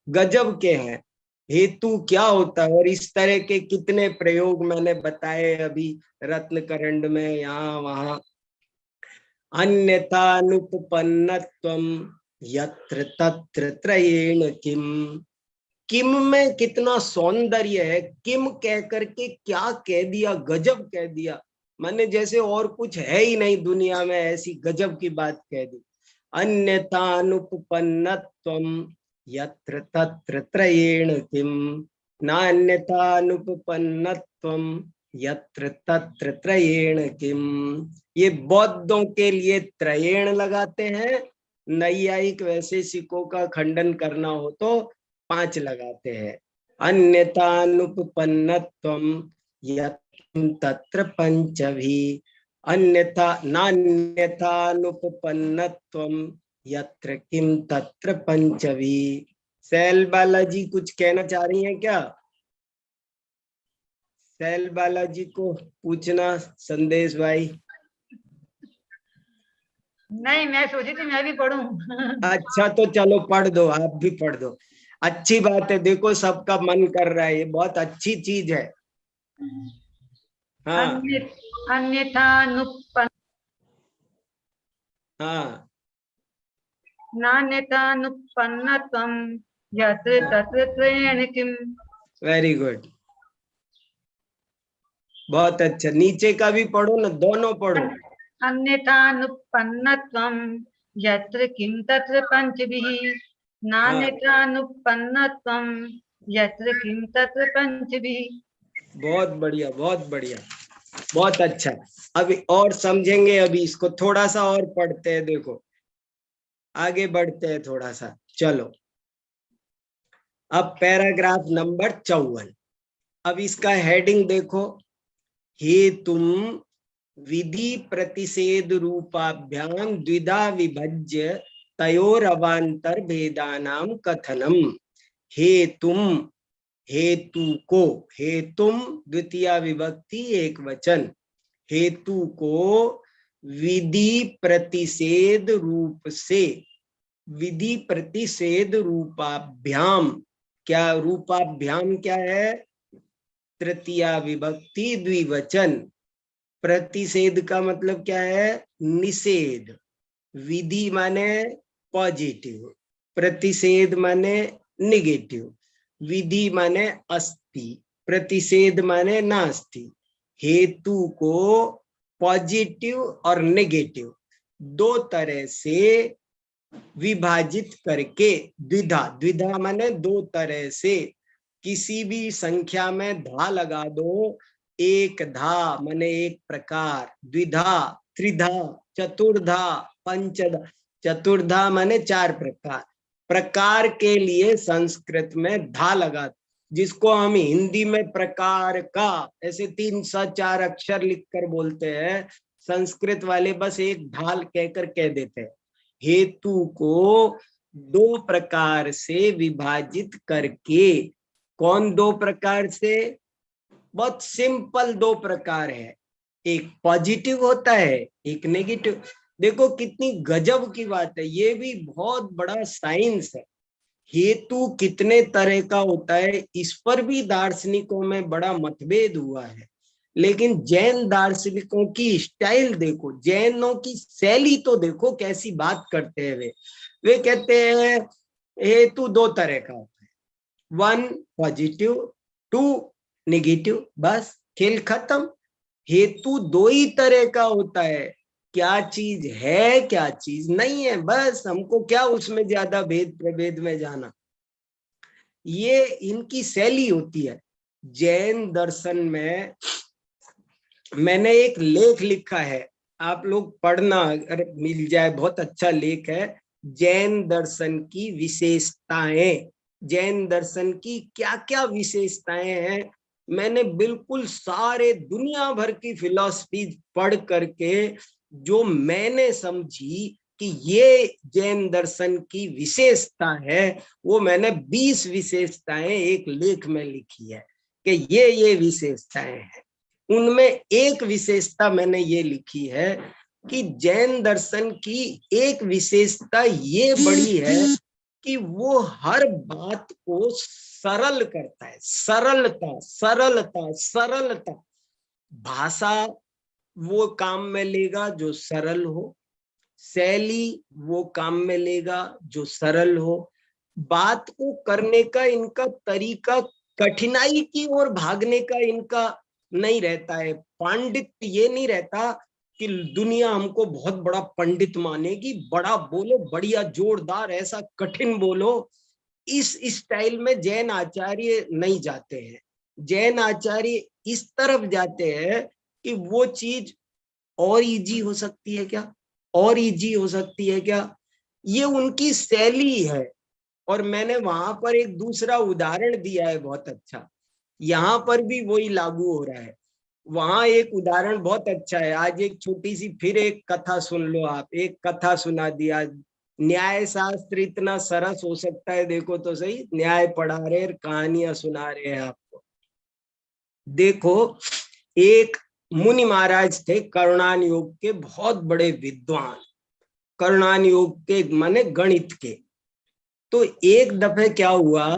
गजब के हैं। हेतु क्या होता है, और इस तरह के कितने प्रयोग मैंने बताए अभी रत्नकरंड में, यहाँ वहां। अन्यथानुपपन्नत्वं यत्र तत्र त्रयेण किम। किम में कितना सौंदर्य है, किम कह करके क्या कह दिया, गजब कह दिया। मैंने जैसे और कुछ है ही नहीं दुनिया में, ऐसी गजब की बात कह दी। अन्यथानुपपन्नत्वं यत्र तत्र त्रयेण किम, नान्यथानुपपन्नत्वं यत्र तत्र त्रयेण किम। ये बौद्धों के लिए त्रयेण लगाते हैं, नैयायिक वैशेषिकों का खंडन करना हो तो 5 लगाते हैं। अन्यथानुपपन्नत्वं यत्र तत्र पंचभिः, अन्यथा नान्यथानुपपन्नत्वं यत्र किम तत्र पंचभिः। सैल बालाजी कुछ कहना चाह रही हैं क्या? सैल बालाजी को पूछना, संदेश भाई। नहीं, मैं सोची थी मैं भी पढ़ूं। अच्छा तो चलो पढ़ दो, आप भी पढ़ दो, अच्छी बात है। देखो सबका मन कर रहा है, ये बहुत अच्छी चीज है। हाँ अन्यथानुपन्नत्वं हाँ नान्यथानुपन्नत्वं यत्र तत्र त्रयेण किम्। वेरी गुड, बहुत अच्छा। नीचे का भी पढ़ो ना, दोनों पढ़ो। अन्यथानुपन्नत्वं यत्र किं तत्र पंचभिः, नान्यथानुपन्नत्वं यत्र किं तत्र पंचभिः। बहुत बढ़िया बहुत बढ़िया, बहुत अच्छा। अभी और समझेंगे, अभी इसको थोड़ा सा और पढ़ते हैं। देखो आगे बढ़ते हैं थोड़ा सा, चलो। अब पैराग्राफ नंबर 54। अब इसका हेडिंग देखो, हे तुम विधि प्रतिषेध रूपाभ्याम द्विधा विभज्य तयोरवांतर भेदानाम कथनम। हे तुम, हेतु को, हेतुम द्वितीया विभक्ति एक वचन, हेतु को विधि प्रतिषेध रूप से, विधि प्रतिषेध रूपाभ्याम, क्या रूपाभ्याम क्या है? तृतीया विभक्ति द्विवचन। प्रतिषेध का मतलब क्या है? निषेध। विधि माने पॉजिटिव, प्रतिषेध माने निगेटिव। विधि माने अस्ति, प्रतिषेध माने नास्ति। हेतु को पॉजिटिव और नेगेटिव दो तरह से विभाजित करके, द्विधा माने दो तरह से, किसी भी संख्या में धा लगा दो, एक धा माने एक प्रकार, द्विधा, त्रिधा, चतुर्धा, पंचधा, चतुर्धा माने चार प्रकार। प्रकार के लिए संस्कृत में धा लगा, जिसको हम हिंदी में प्रकार का ऐसे 304 अक्षर लिखकर बोलते हैं, संस्कृत वाले बस एक ढाल कहकर कह देते हैं। हेतु को दो प्रकार से विभाजित करके, कौन दो प्रकार से? बहुत सिंपल दो प्रकार है, एक पॉजिटिव होता है, एक नेगेटिव। देखो कितनी गजब की बात है, ये भी बहुत बड़ा साइंस है। हेतु कितने तरह का होता है, इस पर भी दार्शनिकों में बड़ा मतभेद हुआ है। लेकिन जैन दार्शनिकों की स्टाइल देखो, जैनों की शैली तो देखो कैसी बात करते हैं। वे कहते हैं हेतु दो तरह का होता है, 1 पॉजिटिव, 2 नेगेटिव, बस खेल खत्म। हेतु दो ही तरह का होता है, क्या चीज है क्या चीज नहीं है, बस हमको क्या उसमें ज्यादा भेद प्रभेद में जाना। ये इनकी शैली होती है। जैन दर्शन में मैंने एक लेख लिखा है, आप लोग पढ़ना अगर मिल जाए, बहुत अच्छा लेख है, जैन दर्शन की विशेषताएं। जैन दर्शन की क्या क्या विशेषताएं हैं, मैंने बिल्कुल सारे दुनिया भर की फिलॉसफी पढ़ करके जो मैंने समझी कि ये जैन दर्शन की विशेषता है, वो मैंने 20 विशेषताएं एक लेख में लिखी है कि ये विशेषताएं हैं। उनमें एक विशेषता मैंने ये लिखी है कि जैन दर्शन की एक विशेषता ये बड़ी है कि वो हर बात को सरल करता है। सरलता सरलता सरलता, भाषा वो काम में लेगा जो सरल हो, शैली वो काम में लेगा जो सरल हो, बात को करने का इनका तरीका कठिनाई की ओर भागने का इनका नहीं रहता है। पंडित ये नहीं रहता कि दुनिया हमको बहुत बड़ा पंडित मानेगी, बड़ा बोलो, बढ़िया जोरदार ऐसा कठिन बोलो, इस स्टाइल में जैन आचार्य नहीं जाते हैं। जैन आचार्य इस तरफ जाते हैं कि वो चीज और इजी हो सकती है क्या, और इजी हो सकती है क्या, ये उनकी शैली है। और मैंने वहां पर एक दूसरा उदाहरण दिया है बहुत अच्छा, यहाँ पर भी वही लागू हो रहा है। वहां एक उदाहरण बहुत अच्छा है, आज एक छोटी सी फिर एक कथा सुन लो आप। एक कथा सुना दिया, न्याय शास्त्र इतना सरस हो सकता है, देखो तो सही, न्याय पढ़ा रहे, कहानियां सुना रहे हैं आपको। देखो एक मुनि महाराज थे, करुणान योग के बहुत बड़े विद्वान, करुणान योग के माने गणित के। तो एक दफे क्या हुआ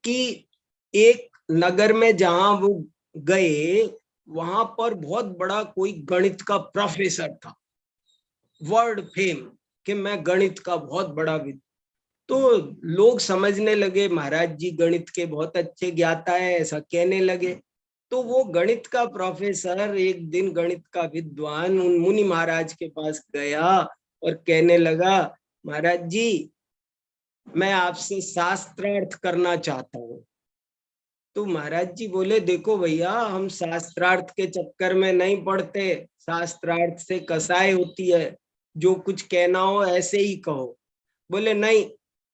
कि एक नगर में जहां वो गए, वहां पर बहुत बड़ा कोई गणित का प्रोफेसर था, वर्ल्ड फेम कि मैं गणित का बहुत बड़ा विद। तो लोग समझने लगे महाराज जी गणित के बहुत अच्छे ज्ञाता है, ऐसा कहने लगे। तो वो गणित का प्रोफेसर एक दिन गणित का विद्वान उन मुनि महाराज के पास गया और कहने लगा, महाराज जी मैं आपसे शास्त्रार्थ करना चाहता हूँ। तो महाराज जी बोले, देखो भैया हम शास्त्रार्थ के चक्कर में नहीं पड़ते, शास्त्रार्थ से कसाई होती है, जो कुछ कहना हो ऐसे ही कहो। बोले नहीं,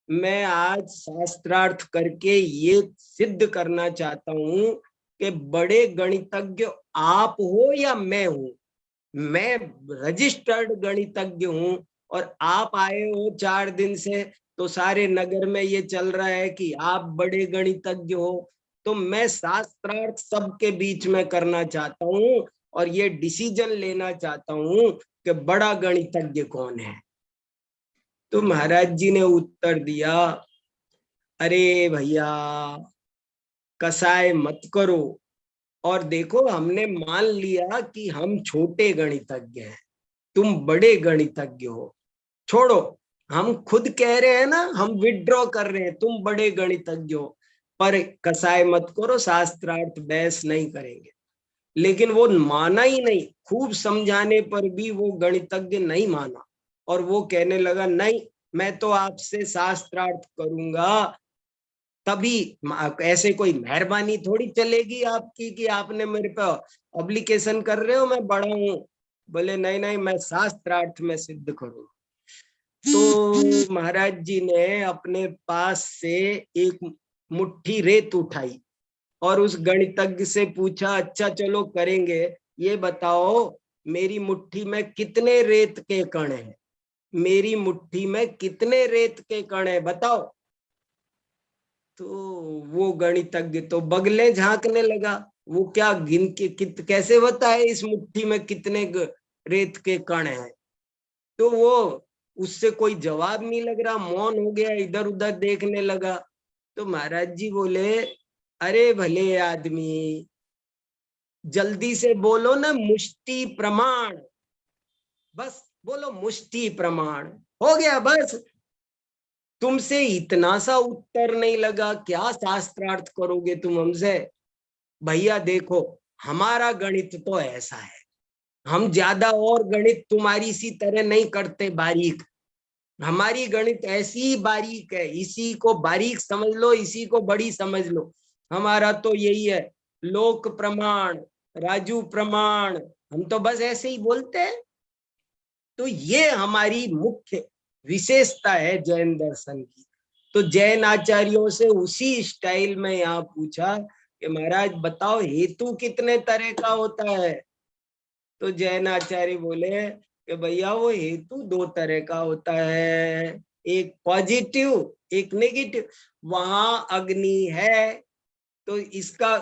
मैं आज शास्त्रार्थ करके ये सिद्ध करना चाहता हूँ कि बड़े गणितज्ञ आप हो या मैं हूँ, मैं रजिस्टर्ड गणितज्ञ हूँ और आप आए हो 4 दिन से, तो सारे नगर में ये चल रहा है कि आप बड़े गणितज्ञ हो। तो मैं शास्त्रार्थ सबके बीच में करना चाहता हूँ और ये डिसीजन लेना चाहता हूँ कि बड़ा गणितज्ञ कौन है। तो महाराज जी ने उत्तर दिया, अरे भैया कसाय मत करो, और देखो हमने मान लिया कि हम छोटे गणितज्ञ हैं, तुम बड़े गणितज्ञ हो, छोड़ो, हम खुद कह रहे हैं ना, हम विड्रॉ कर रहे हैं, तुम बड़े गणितज्ञ हो, पर कसाय मत करो, शास्त्रार्थ बहस नहीं करेंगे। लेकिन वो माना ही नहीं। खूब समझाने पर भी वो गणितज्ञ नहीं माना और वो कहने लगा नहीं, मैं तो आपसे शास्त्रार्थ करूंगा। तभी ऐसे कोई मेहरबानी थोड़ी चलेगी आपकी कि आपने मेरे पे ऑब्लिगेशन कर रहे हो, मैं बड़ा हूं। बोले नहीं नहीं, मैं शास्त्रार्थ में सिद्ध करूं। तो महाराज जी ने अपने पास से एक मुट्ठी रेत उठाई और उस गणितज्ञ से पूछा, अच्छा चलो करेंगे, ये बताओ मेरी मुट्ठी में कितने रेत के कण हैं? मेरी मुट्ठी में कितने रेत के कण हैं बताओ। तो वो गणितज्ञ तो बगले झांकने लगा। वो क्या गिन के कैसे बताए इस मुट्ठी में कितने रेत के कण हैं? तो वो उससे कोई जवाब नहीं लग रहा, मौन हो गया, इधर उधर देखने लगा। तो महाराज जी बोले, अरे भले आदमी, जल्दी से बोलो ना मुष्टि प्रमाण। बस बोलो मुष्टि प्रमाण, हो गया बस। तुमसे इतना सा उत्तर नहीं लगा, क्या शास्त्रार्थ करोगे तुम हमसे? भैया देखो, हमारा गणित तो ऐसा है, हम ज्यादा और गणित तुम्हारी सी तरह नहीं करते बारीक। हमारी गणित ऐसी बारीक है, इसी को बारीक समझ लो, इसी को बड़ी समझ लो। हमारा तो यही है, लोक प्रमाण, राजू प्रमाण, हम तो बस ऐसे ही बोलते हैं। तो ये हमारी मुख्य विशेषता है जैन दर्शन की। तो जैन आचार्यों से उसी स्टाइल में यहाँ पूछा कि महाराज बताओ हेतु कितने तरह का होता है? तो जैन आचार्य बोले कि भैया वो हेतु दो तरह का होता है, एक पॉजिटिव एक नेगेटिव। वहां अग्नि है तो इसका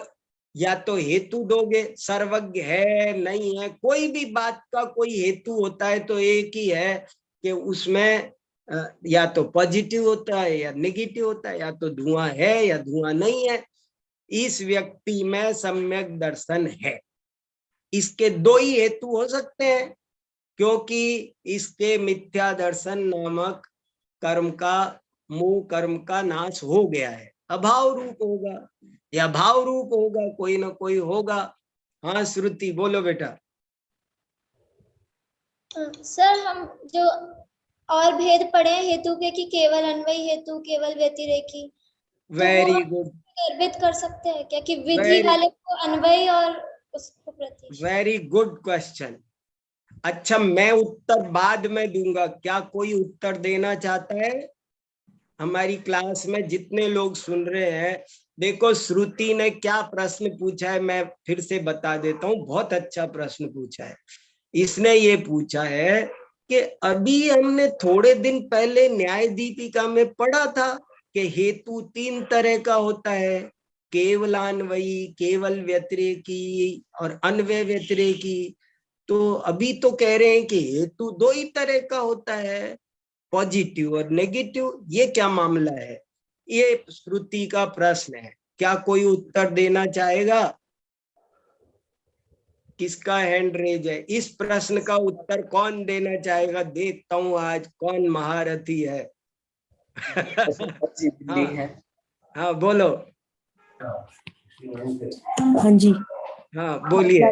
या तो हेतु दोगे, सर्वज्ञ है नहीं है, कोई भी बात का कोई हेतु होता है तो एक ही है कि उसमें या तो पॉजिटिव होता है या नेगेटिव होता है, या तो धुआं है या धुआं नहीं है। इस व्यक्ति में सम्यक दर्शन है। इसके दो ही हेतु हो सकते हैं, क्योंकि इसके मिथ्या दर्शन नामक कर्म का मोह कर्म का नाश हो गया है। अभाव रूप होगा या भाव रूप होगा, कोई ना कोई होगा। हाँ श्रुति बोलो बेटा। सर हम जो और भेद पढ़े हैं हेतु के कि केवल अन्वयी हेतु, केवल व्यतिरेकी, वेरी गुड, गर्भित कर सकते हैं क्या कि विधि वाले को अन्वयी और उसको प्रति? Very good question. अच्छा मैं उत्तर बाद में दूंगा, क्या कोई उत्तर देना चाहता है? हमारी क्लास में जितने लोग सुन रहे हैं, देखो श्रुति ने क्या प्रश्न पूछा है, मैं फिर से बता देता हूँ। बहुत अच्छा प्रश्न पूछा है। इसने ये पूछा है कि अभी हमने थोड़े दिन पहले न्याय दीपिका में पढ़ा था कि हेतु तीन तरह का होता है, केवलान्वयी, केवल व्यतिरेकी और अन्वय व्यतिरेकी। तो अभी तो कह रहे हैं कि हेतु दो ही तरह का होता है, पॉजिटिव और नेगेटिव। ये क्या मामला है? ये श्रुति का प्रश्न है। क्या कोई उत्तर देना चाहेगा? किसका हैंड रेज है? इस प्रश्न का उत्तर कौन देना चाहेगा? देखता हूं आज कौन महारथी है। बिल्ली है। हाँ बोलो। हाँ जी, हाँ बोलिए।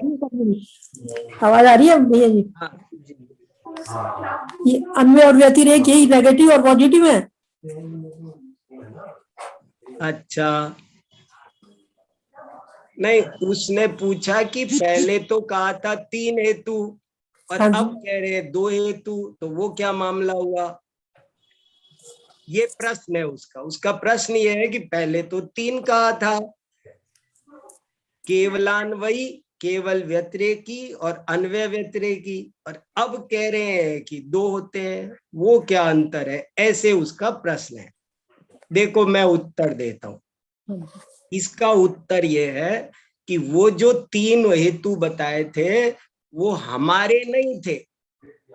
आवाज आ रही है भैया जी? हाँ ये अन्वय और व्यतिरेक यही नेगेटिव और पॉजिटिव है? अच्छा नहीं, उसने पूछा कि पहले तो कहा था तीन हेतु और हाँ अब कह रहे हैं दो हेतु, तो वो क्या मामला हुआ? ये प्रश्न है उसका। उसका प्रश्न ये है कि पहले तो तीन कहा था, केवलान्वयी, केवल व्यतिरेकी और अन्वय व्यतिरेकी, और अब कह रहे हैं कि दो होते हैं। वो क्या अंतर है? ऐसे उसका प्रश्न है। देखो मैं उत्तर देता हूं। इसका उत्तर ये है कि वो जो तीन हेतु बताए थे वो हमारे नहीं थे,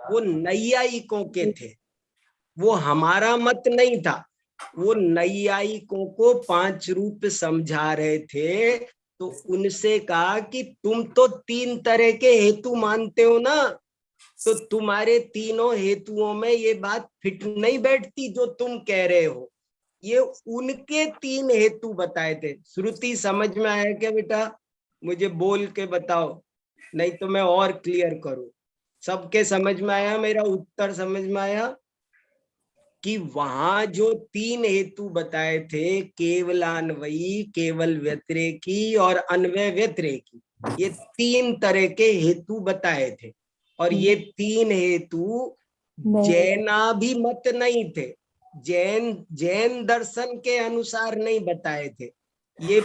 वो नैयायिकों के थे। वो हमारा मत नहीं था। वो नैयायिकों को पांच रूप समझा रहे थे। तो उनसे कहा कि तुम तो तीन तरह के हेतु मानते हो ना, तो तुम्हारे तीनों हेतुओं में ये बात फिट नहीं बैठती जो तुम कह रहे हो। ये उनके तीन हेतु बताए थे। श्रुति समझ में आया क्या बेटा? मुझे बोल के बताओ, नहीं तो मैं और क्लियर करूं। सबके समझ में आया? मेरा उत्तर समझ में आया कि वहां जो 3 हेतु बताए थे, केवलान्वयी, केवल व्यतिरेकी और अन्वय व्यतिरेकी, ये 3 तरह के हेतु बताए थे। और ये 3 हेतु जैनाभिमत नहीं थे, जैन दर्शन के अनुसार नहीं बताए थे, ये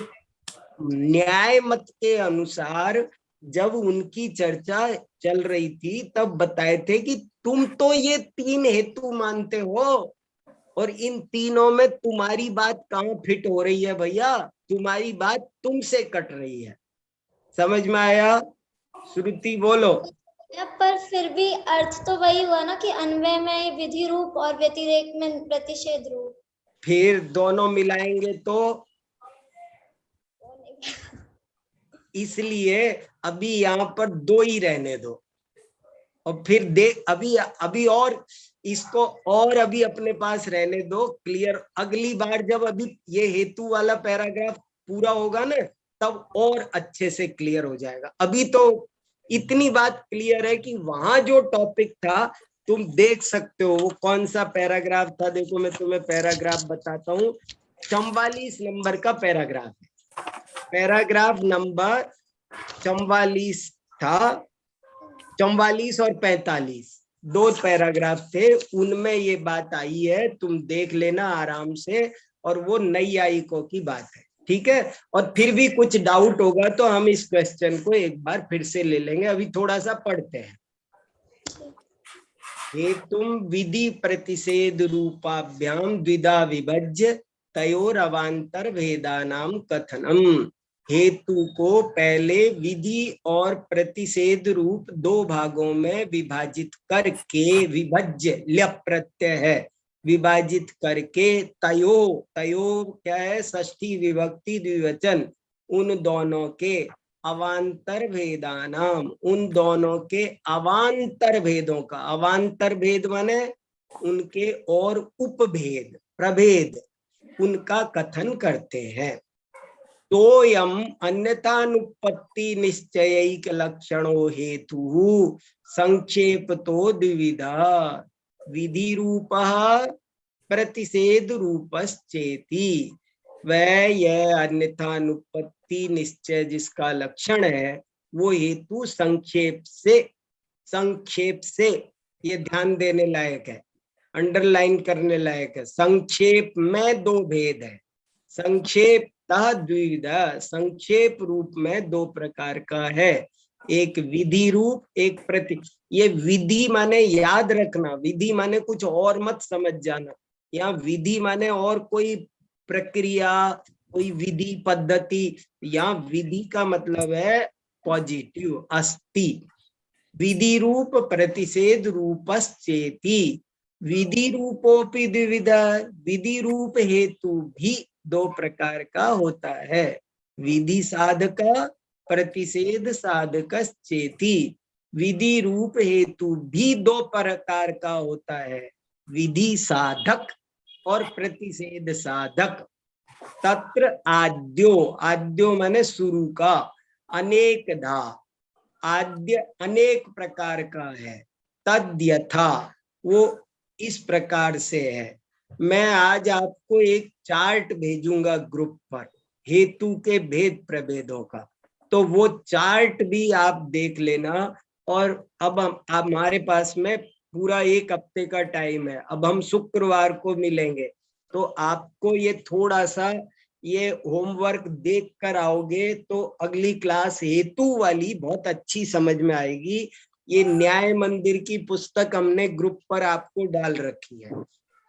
न्याय मत के अनुसार जब उनकी चर्चा चल रही थी तब बताए थे कि तुम तो ये 3 हेतु मानते हो और इन तीनों में तुम्हारी बात कहाँ फिट हो रही है भैया, तुम्हारी बात तुमसे कट रही है। समझ में आया? श्रुति बोलो। पर फिर भी अर्थ तो वही हुआ ना कि अन्वय में विधि रूप और व्यतिरेक में प्रतिषेध रूप। फिर दोनों मिलाएंगे तो इसलिए अभी यहाँ पर 2 ही रहने दो और फिर देख अभी और इसको और अभी अपने पास रहने दो क्लियर। अगली बार जब अभी ये हेतु वाला पैराग्राफ पूरा होगा ना तब और अच्छे से क्लियर हो जाएगा। अभी तो इतनी बात क्लियर है कि वहां जो टॉपिक था तुम देख सकते हो वो कौन सा पैराग्राफ था। देखो मैं तुम्हें पैराग्राफ बताता हूँ, 44 नंबर का पैराग्राफ है। पैराग्राफ नंबर 44 था, 44 और 45 2 पैराग्राफ थे, उनमें ये बात आई है, तुम देख लेना आराम से। और वो नैयायिकों की बात है, ठीक है। और फिर भी कुछ डाउट होगा तो हम इस क्वेश्चन को एक बार फिर से ले लेंगे। अभी थोड़ा सा पढ़ते हैं। हेतुम विधि प्रतिषेध रूपाभ्याम द्विधा विभज्य तयोरवांतर भेदानाम कथनम। हेतु को पहले विधि और प्रतिषेध रूप 2 भागों में विभाजित करके, विभज्य ल्यप प्रत्यय है, विभाजित करके तयो क्या है? षष्ठी विभक्ति द्विवचन, उन दोनों के अवांतर भेदानाम, उन दोनों के अवांतर भेदों का, अवांतर भेद माने उनके और उपभेद प्रभेद, उनका कथन करते हैं। तोयम अन्यथानुपत्ति निश्चयिक लक्षणो हेतु संक्षेप तो द्विविधा विधि रूपः प्रतिषेध रूपश्चेति। वह यह अन्यथानुपत्ति निश्चय जिसका लक्षण है वो हेतु संक्षेप से, ये ध्यान देने लायक है, अंडरलाइन करने लायक है। संक्षेप में 2 भेद है, संक्षेप द्विविधा, संक्षेप रूप में 2 प्रकार का है, एक विधि रूप, एक प्रति। ये विधि माने याद रखना, विधि माने कुछ और मत समझ जाना। यहाँ विधि माने और कोई प्रक्रिया, कोई विधि पद्धति। यहाँ विधि का मतलब है पॉजिटिव, अस्ति। विधि रूप प्रतिषेध रूपश्चेति। विधि रूपोपि द्विविधा, विधि रूप हेतु भी 2 प्रकार का होता है, विधि साधक प्रतिषेध साधकश्चेति। विधि रूप हेतु भी 2 प्रकार का होता है, विधि साधक और प्रतिषेध साधक। तत्र आद्यो माने शुरू का, अनेकधा, आद्य अनेक प्रकार का है, तद्यथा वो इस प्रकार से है। मैं आज आपको एक चार्ट भेजूंगा ग्रुप पर हेतु के भेद प्रभेदों का, तो वो चार्ट भी आप देख लेना। और अब हमारे पास में पूरा 1 हफ्ते का टाइम है, अब हम शुक्रवार को मिलेंगे, तो आपको ये थोड़ा सा ये होमवर्क देख कर आओगे तो अगली क्लास हेतु वाली बहुत अच्छी समझ में आएगी। ये न्याय मंदिर की पुस्तक हमने ग्रुप पर आपको डाल रखी है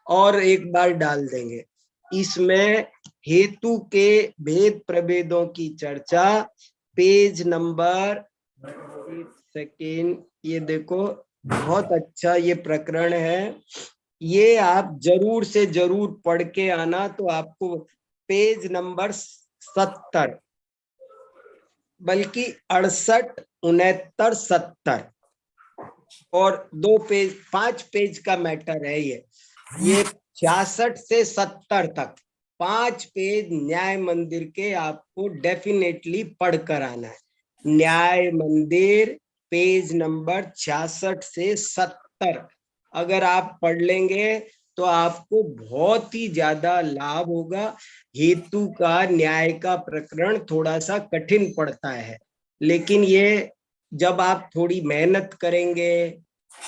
और एक बार डाल देंगे। इसमें हेतु के भेद प्रभेदों की चर्चा, पेज नंबर 1 सेकेंड, ये देखो बहुत अच्छा ये प्रकरण है, ये आप जरूर से जरूर पढ़ के आना। तो आपको पेज नंबर 70, बल्कि 68, 69, 70 और 2 पेज 5 पेज का मैटर है ये 66 से 70 तक 5 पेज न्याय मंदिर के आपको डेफिनेटली पढ़ कर आना है। न्याय मंदिर पेज नंबर 66 से 70 अगर आप पढ़ लेंगे तो आपको बहुत ही ज्यादा लाभ होगा। हेतु का न्याय का प्रकरण थोड़ा सा कठिन पड़ता है, लेकिन ये जब आप थोड़ी मेहनत करेंगे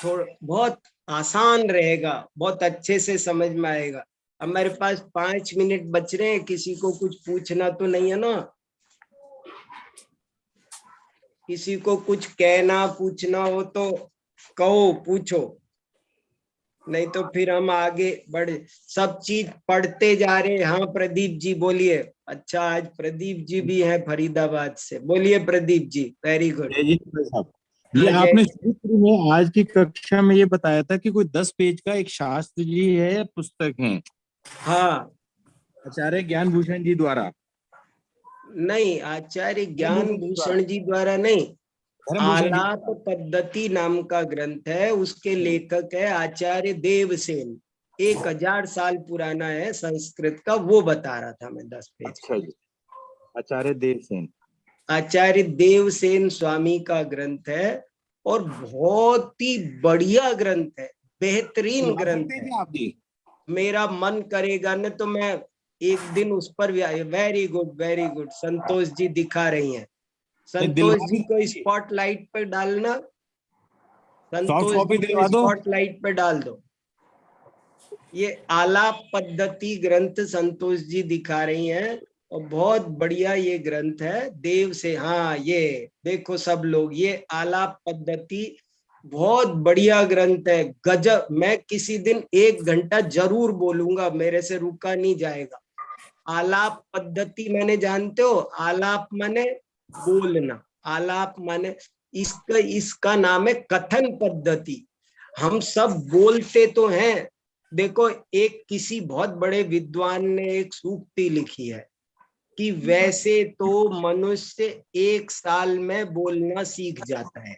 बहुत आसान रहेगा, बहुत अच्छे से समझ में आएगा। अब मेरे पास 5 मिनट बच रहे हैं, किसी को कुछ पूछना तो नहीं है ना? किसी को कुछ कहना पूछना हो तो कहो, पूछो, नहीं तो फिर हम आगे बढ़े। सब चीज पढ़ते जा रहे। हाँ प्रदीप जी बोलिए। अच्छा, आज प्रदीप जी भी हैं फरीदाबाद से। बोलिए प्रदीप जी। Very good. जय जी साहब, ये आपने सूत्र में आज की कक्षा में ये बताया था कि कोई 10 पेज का एक शास्त्र जी है या पुस्तक है? हाँ, आचार्य ज्ञान भूषण जी द्वारा नहीं, आचार्य ज्ञान भूषण जी द्वारा नहीं, आलाप पद्धति नाम का ग्रंथ है। उसके लेखक है आचार्य देवसेन। 1000 साल पुराना है, संस्कृत का। वो बता रहा था मैं 10 पेज। अच्छा जी, आचार्य देवसेन, आचार्य देवसेन स्वामी का ग्रंथ है और बहुत ही बढ़िया ग्रंथ है, बेहतरीन ग्रंथ है। आप जी मेरा मन करेगा न तो मैं एक दिन उस पर भी आए। Very good, very good. Santosh ji दिखा रही हैं। संतोष जी को स्पॉटलाइट पे डालना। संतोष जी को स्पॉटलाइट पे डाल दो। ये आलाप पद्धति ग्रंथ संतोष जी दिखा रही हैं और बहुत बढ़िया ये ग्रंथ है। देव से, हाँ ये देखो सब लोग, ये आलाप पद्धति बहुत बढ़िया ग्रंथ है, गजब। मैं किसी दिन 1 घंटा जरूर बोलूंगा, मेरे से रुका नहीं जाएगा। आलाप पद्धति मैंने, जानते हो आलाप माने बोलना, आलाप माने इसका नाम है कथन पद्धति। हम सब बोलते तो हैं। देखो, एक किसी बहुत बड़े विद्वान ने एक सूक्ति लिखी है कि वैसे तो मनुष्य 1 साल में बोलना सीख जाता है,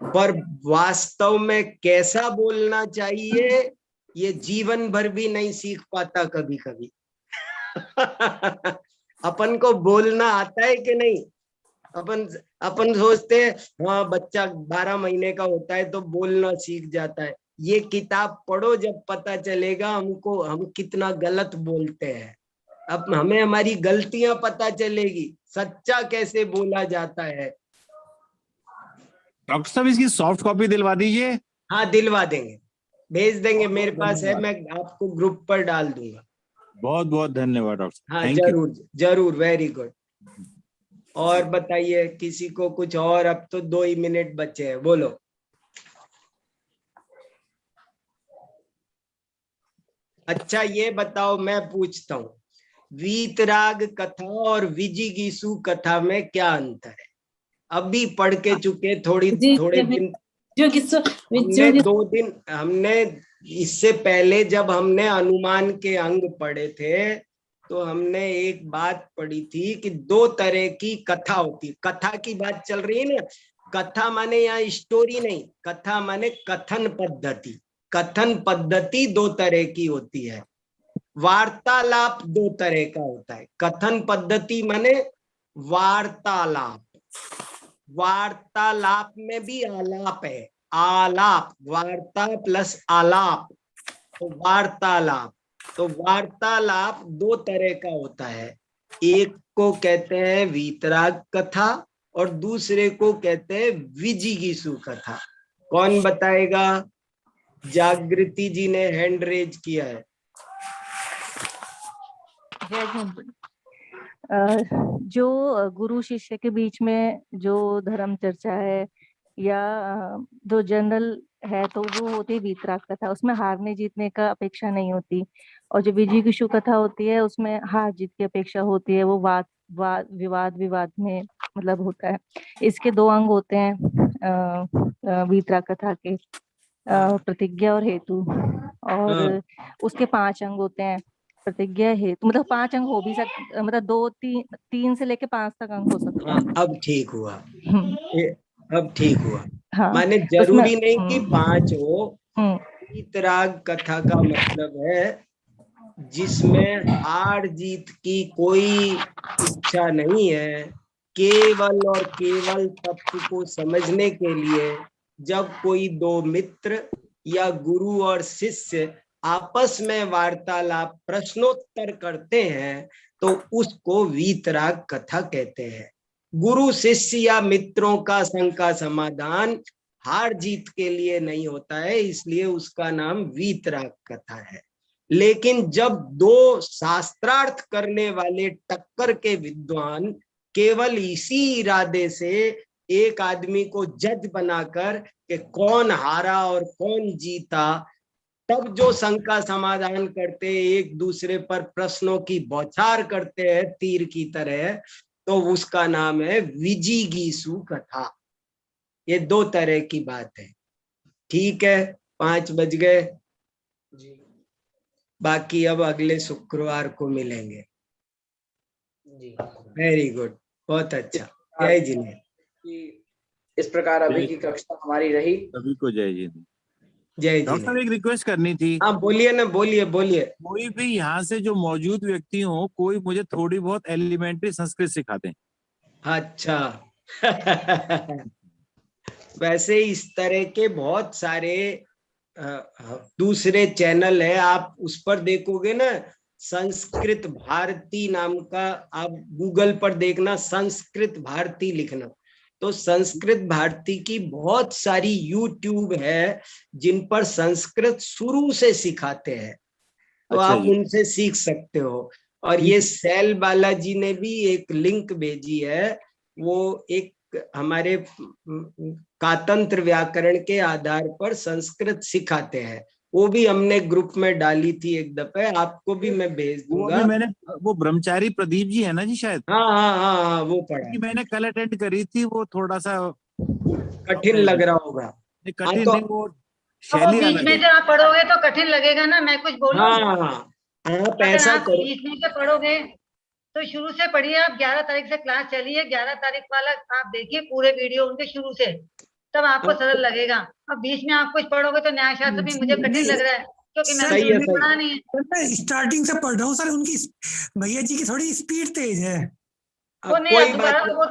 पर वास्तव में कैसा बोलना चाहिए ये जीवन भर भी नहीं सीख पाता कभी कभी। अपन को बोलना आता है कि नहीं? अपन सोचते हैं हाँ बच्चा 12 महीने का होता है तो बोलना सीख जाता है। ये किताब पढ़ो, जब पता चलेगा हमको हम कितना गलत बोलते हैं। अब हमें हमारी गलतियां पता चलेगी, सच्चा कैसे बोला जाता है। डॉक्टर साहब इसकी सॉफ्ट कॉपी दिलवा दीजिए। हाँ दिलवा देंगे, भेज देंगे, मेरे पास है, मैं आपको ग्रुप पर डाल दूंगा। बहुत बहुत धन्यवाद डॉक्टर। हाँ जरूर जरूर, वेरी गुड। और बताइए किसी को कुछ और? अब तो 2 ही मिनट बचे हैं, बोलो। अच्छा ये बताओ, मैं पूछता हूँ, वीतराग कथा और विजिगीषु कथा में क्या अंतर है? अभी पढ़ के चुके, थोड़े दिन, हमने 2 दिन, हमने इससे पहले जब हमने अनुमान के अंग पढ़े थे तो हमने एक बात पढ़ी थी कि 2 तरह की कथा होती। कथा की बात चल रही है ना। कथा माने यहाँ स्टोरी नहीं, कथा माने कथन पद्धति। कथन पद्धति 2 तरह की होती है। वार्तालाप 2 तरह का होता है। कथन पद्धति माने वार्तालाप, वार्तालाप में भी आलाप है, आलाप, वार्ता प्लस आलाप, तो वार्तालाप। तो वार्तालाप 2 तरह का होता है। एक को कहते हैं वीतराग कथा और दूसरे को कहते हैं विजिगीषु कथा। कौन बताएगा? जागृति जी ने हैंड रेज किया है। जो गुरु शिष्य के बीच में जो धर्म चर्चा है या जो जनरल है तो वो होती है वीतराग कथा। उसमें हारने जीतने का अपेक्षा नहीं होती। और जो विजिगीषु कथा होती है उसमें हार जीत की अपेक्षा होती है। वो विवाद में मतलब होता है। इसके 2 अंग होते हैं वीतराग कथा के, प्रतिज्ञा और हेतु। और उसके 5 अंग होते हैं। प्रतिज्ञा हेतु मतलब 5 अंग हो भी सकते, मतलब 2 3 से लेके 5 तक अंग हो सकते हैं। अब ठीक हुआ, अब ठीक हुआ। हाँ, माने जरूरी नहीं कि 5 हो। वीतराग कथा का मतलब है जिसमें हार जीत की कोई इच्छा नहीं है, केवल और केवल तत्व को समझने के लिए जब कोई दो मित्र या गुरु और शिष्य आपस में वार्तालाप प्रश्नोत्तर करते हैं तो उसको वीतराग कथा कहते हैं। गुरु शिष्य या मित्रों का शंका समाधान हार जीत के लिए नहीं होता है, इसलिए उसका नाम वीतराग कथा है। लेकिन जब दो शास्त्रार्थ करने वाले टक्कर के विद्वान केवल इसी इरादे से एक आदमी को जज बनाकर कि कौन हारा और कौन जीता, तब जो शंका समाधान करते, एक दूसरे पर प्रश्नों की बौछार करते हैं तीर की तरह, तो उसका नाम है विजिगीषु कथा। ये दो तरह की बात है। ठीक है, 5 बज गए जी। बाकी अब अगले शुक्रवार को मिलेंगे। जी वेरी गुड, बहुत अच्छा। जय जिनेन्द्र। इस प्रकार अभी की कक्षा हमारी रही। सभी को जय जिनेन्द्र। जय डॉक्टर साहब, जिनेन्द्र। एक रिक्वेस्ट करनी थी। हाँ बोलिए ना, बोलिए बोलिए। कोई भी यहाँ से जो मौजूद व्यक्ति हो, कोई मुझे थोड़ी बहुत एलिमेंट्री संस्कृत सिखा दें। अच्छा वैसे इस तरह के बहुत सारे दूसरे चैनल है, आप उस पर देखोगे ना, संस्कृत भारती नाम का, आप गूगल पर देखना, संस्कृत भारती लिखना, तो संस्कृत भारती की बहुत सारी यूट्यूब है जिन पर संस्कृत शुरू से सिखाते हैं, तो अच्छा आप जी। उनसे सीख सकते हो। और ये सैल बालाजी ने भी एक लिंक भेजी है, वो एक हमारे कातंत्र व्याकरण के आधार पर संस्कृत सिखाते हैं, वो भी हमने ग्रुप में डाली थी एक दफे, आपको भी मैं भेज दूंगा। मैंने वो ब्रह्मचारी प्रदीप जी है ना जी शायद। हाँ हाँ हाँ हाँ, वो पढ़ा है। मैंने कल अटेंड करी थी, वो थोड़ा सा कठिन लग रहा होगा। कठिन तो नहीं, वो अब शैली बीच अलग में है। से आप पढ़ोगे तो कठिन लगेगा ना, मैं कुछ बोलूं? हाँ, आप अगर ऐसा आप करो। बीच में से पढ़ोगे तो शुरू से पढ़िए। आप 11 तारीख से क्लास चली है, 11 तारीख वाला आप देखिए पूरे वीडियो उनके शुरू से, तब आपको सरल लगेगा। अब बीच में आप कुछ पढ़ोगे तो न्यायशास्त्र भी मुझे कठिन लग रहा है, क्योंकि मैंने सही है, शुरू में पढ़ा नहीं है। मैं स्टार्टिंग से पढ़ रहा हूँ सर, उनकी भैया जी की थोड़ी स्पीड तेज है। वो नहीं, कोई अब दोबारा बात वो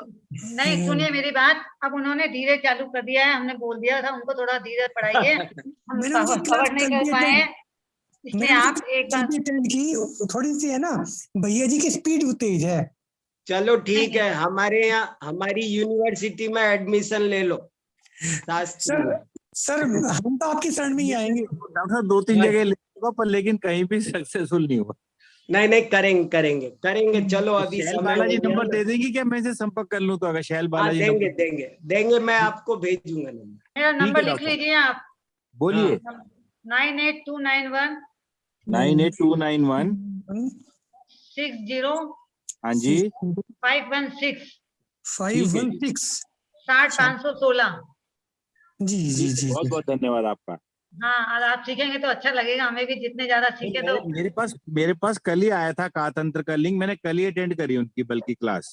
नहीं, सुनिए मेरी बात, अब उन्होंने धीरे चालू कर दिया है, हमने बोल दिया था उनको थोड़ा धीरे पढ़ाइए, हम मैंने उनकी क्लास कवर नहीं कल कर भी पाए हैं, अटेंड इसलिए मैंने आप एक बार उनकी अटेंड की, थोड़ी सी है ना, भैया जी की स्पीड तेज है। चलो ठीक है, हमारे यहाँ हमारी यूनिवर्सिटी में एडमिशन ले लो शास्त्री में। सर हम तो आपकी शरण में ही आएंगे। डॉक्टर साहब 2-3 जगह ले चुका, पर लेकिन कहीं भी सक्सेसफुल नहीं हुआ। नहीं करेंगे करेंगे करेंगे। चलो अभी शैल समय बालाजी हो गया नंबर ना। दे देंगी क्या, मैं इसे संपर्क कर लूं तो? अगर शैल हाँ बालाजी देंगे नंबर देंगे देंगे, मैं आपको भेजूंगा नंबर। मेरा ठीक नंबर है लिख डॉक्टर साहब, लीजिए आप। बोलिए। 98291 98291 60 हाँ जी 516 516 60 516। जी जी जी बहुत बहुत धन्यवाद आपका। हाँ, और आप सीखेंगे तो अच्छा लगेगा, हमें भी जितने ज्यादा सीखे तो। मेरे पास कल ही आया था कातंत्र का लिंक, मैंने कल ही अटेंड करी उनकी बल्कि क्लास।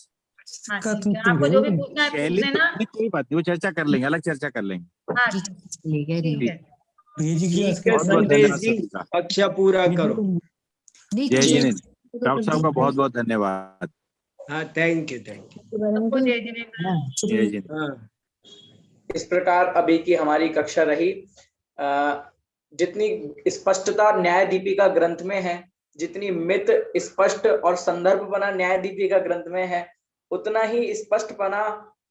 हाँ ठीक है, आपको जो भी पूछना है पूछ शैली लेना। कोई बात नहीं, वो चर्चा कर लेंगे, अलग चर्चा कर लेंगे। हाँ ठीक है। ठीक है बहुत बहुत संदेश धन्यवाद जी, सभी का। कक्षा पूरा करो। जय जिनेन्द्र। डॉक्टर साहब का बहुत बहुत धन्यवाद। हाँ थैंक यू सबको जय जिनेन्द्र। जय जिनेन्द्र। हाँ इस प्रकार अभी की हमारी कक्षा रही। जितनी स्पष्टता न्याय दीपिका ग्रंथ में है, जितनी मित स्पष्ट और संदर्भ बना न्याय दीपिका ग्रंथ में है, उतना ही स्पष्टपना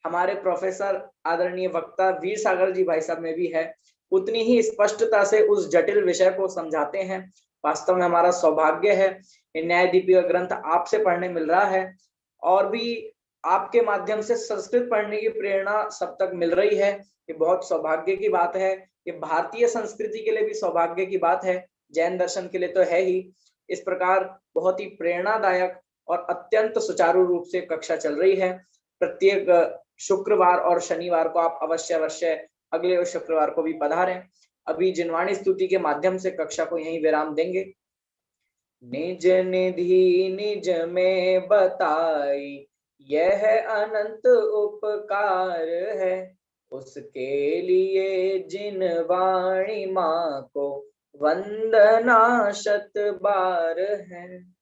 हमारे प्रोफेसर आदरणीय वक्ता वीर सागर जी भाई साहब में भी है। उतनी ही स्पष्टता से उस जटिल विषय को समझाते हैं। वास्तव में हमारा सौभाग्य है, न्याय दीपिका ग्रंथ आपसे पढ़ने मिल रहा है, और भी आपके माध्यम से संस्कृत पढ़ने की प्रेरणा सब तक मिल रही है। ये बहुत सौभाग्य की बात है। ये भारतीय संस्कृति के लिए भी सौभाग्य की बात है, जैन दर्शन के लिए तो है ही। इस प्रकार बहुत ही प्रेरणादायक और अत्यंत सुचारू रूप से कक्षा चल रही है। प्रत्येक शुक्रवार और शनिवार को आप अवश्य अगले शुक्रवार को भी पधारें। अभी जिनवाणी स्तुति के माध्यम से कक्षा को यहीं विराम देंगे। निज निधि निज में बताई, यह अनंत उपकार है, उसके लिए जिन वाणी माँ को वंदना शत बार है।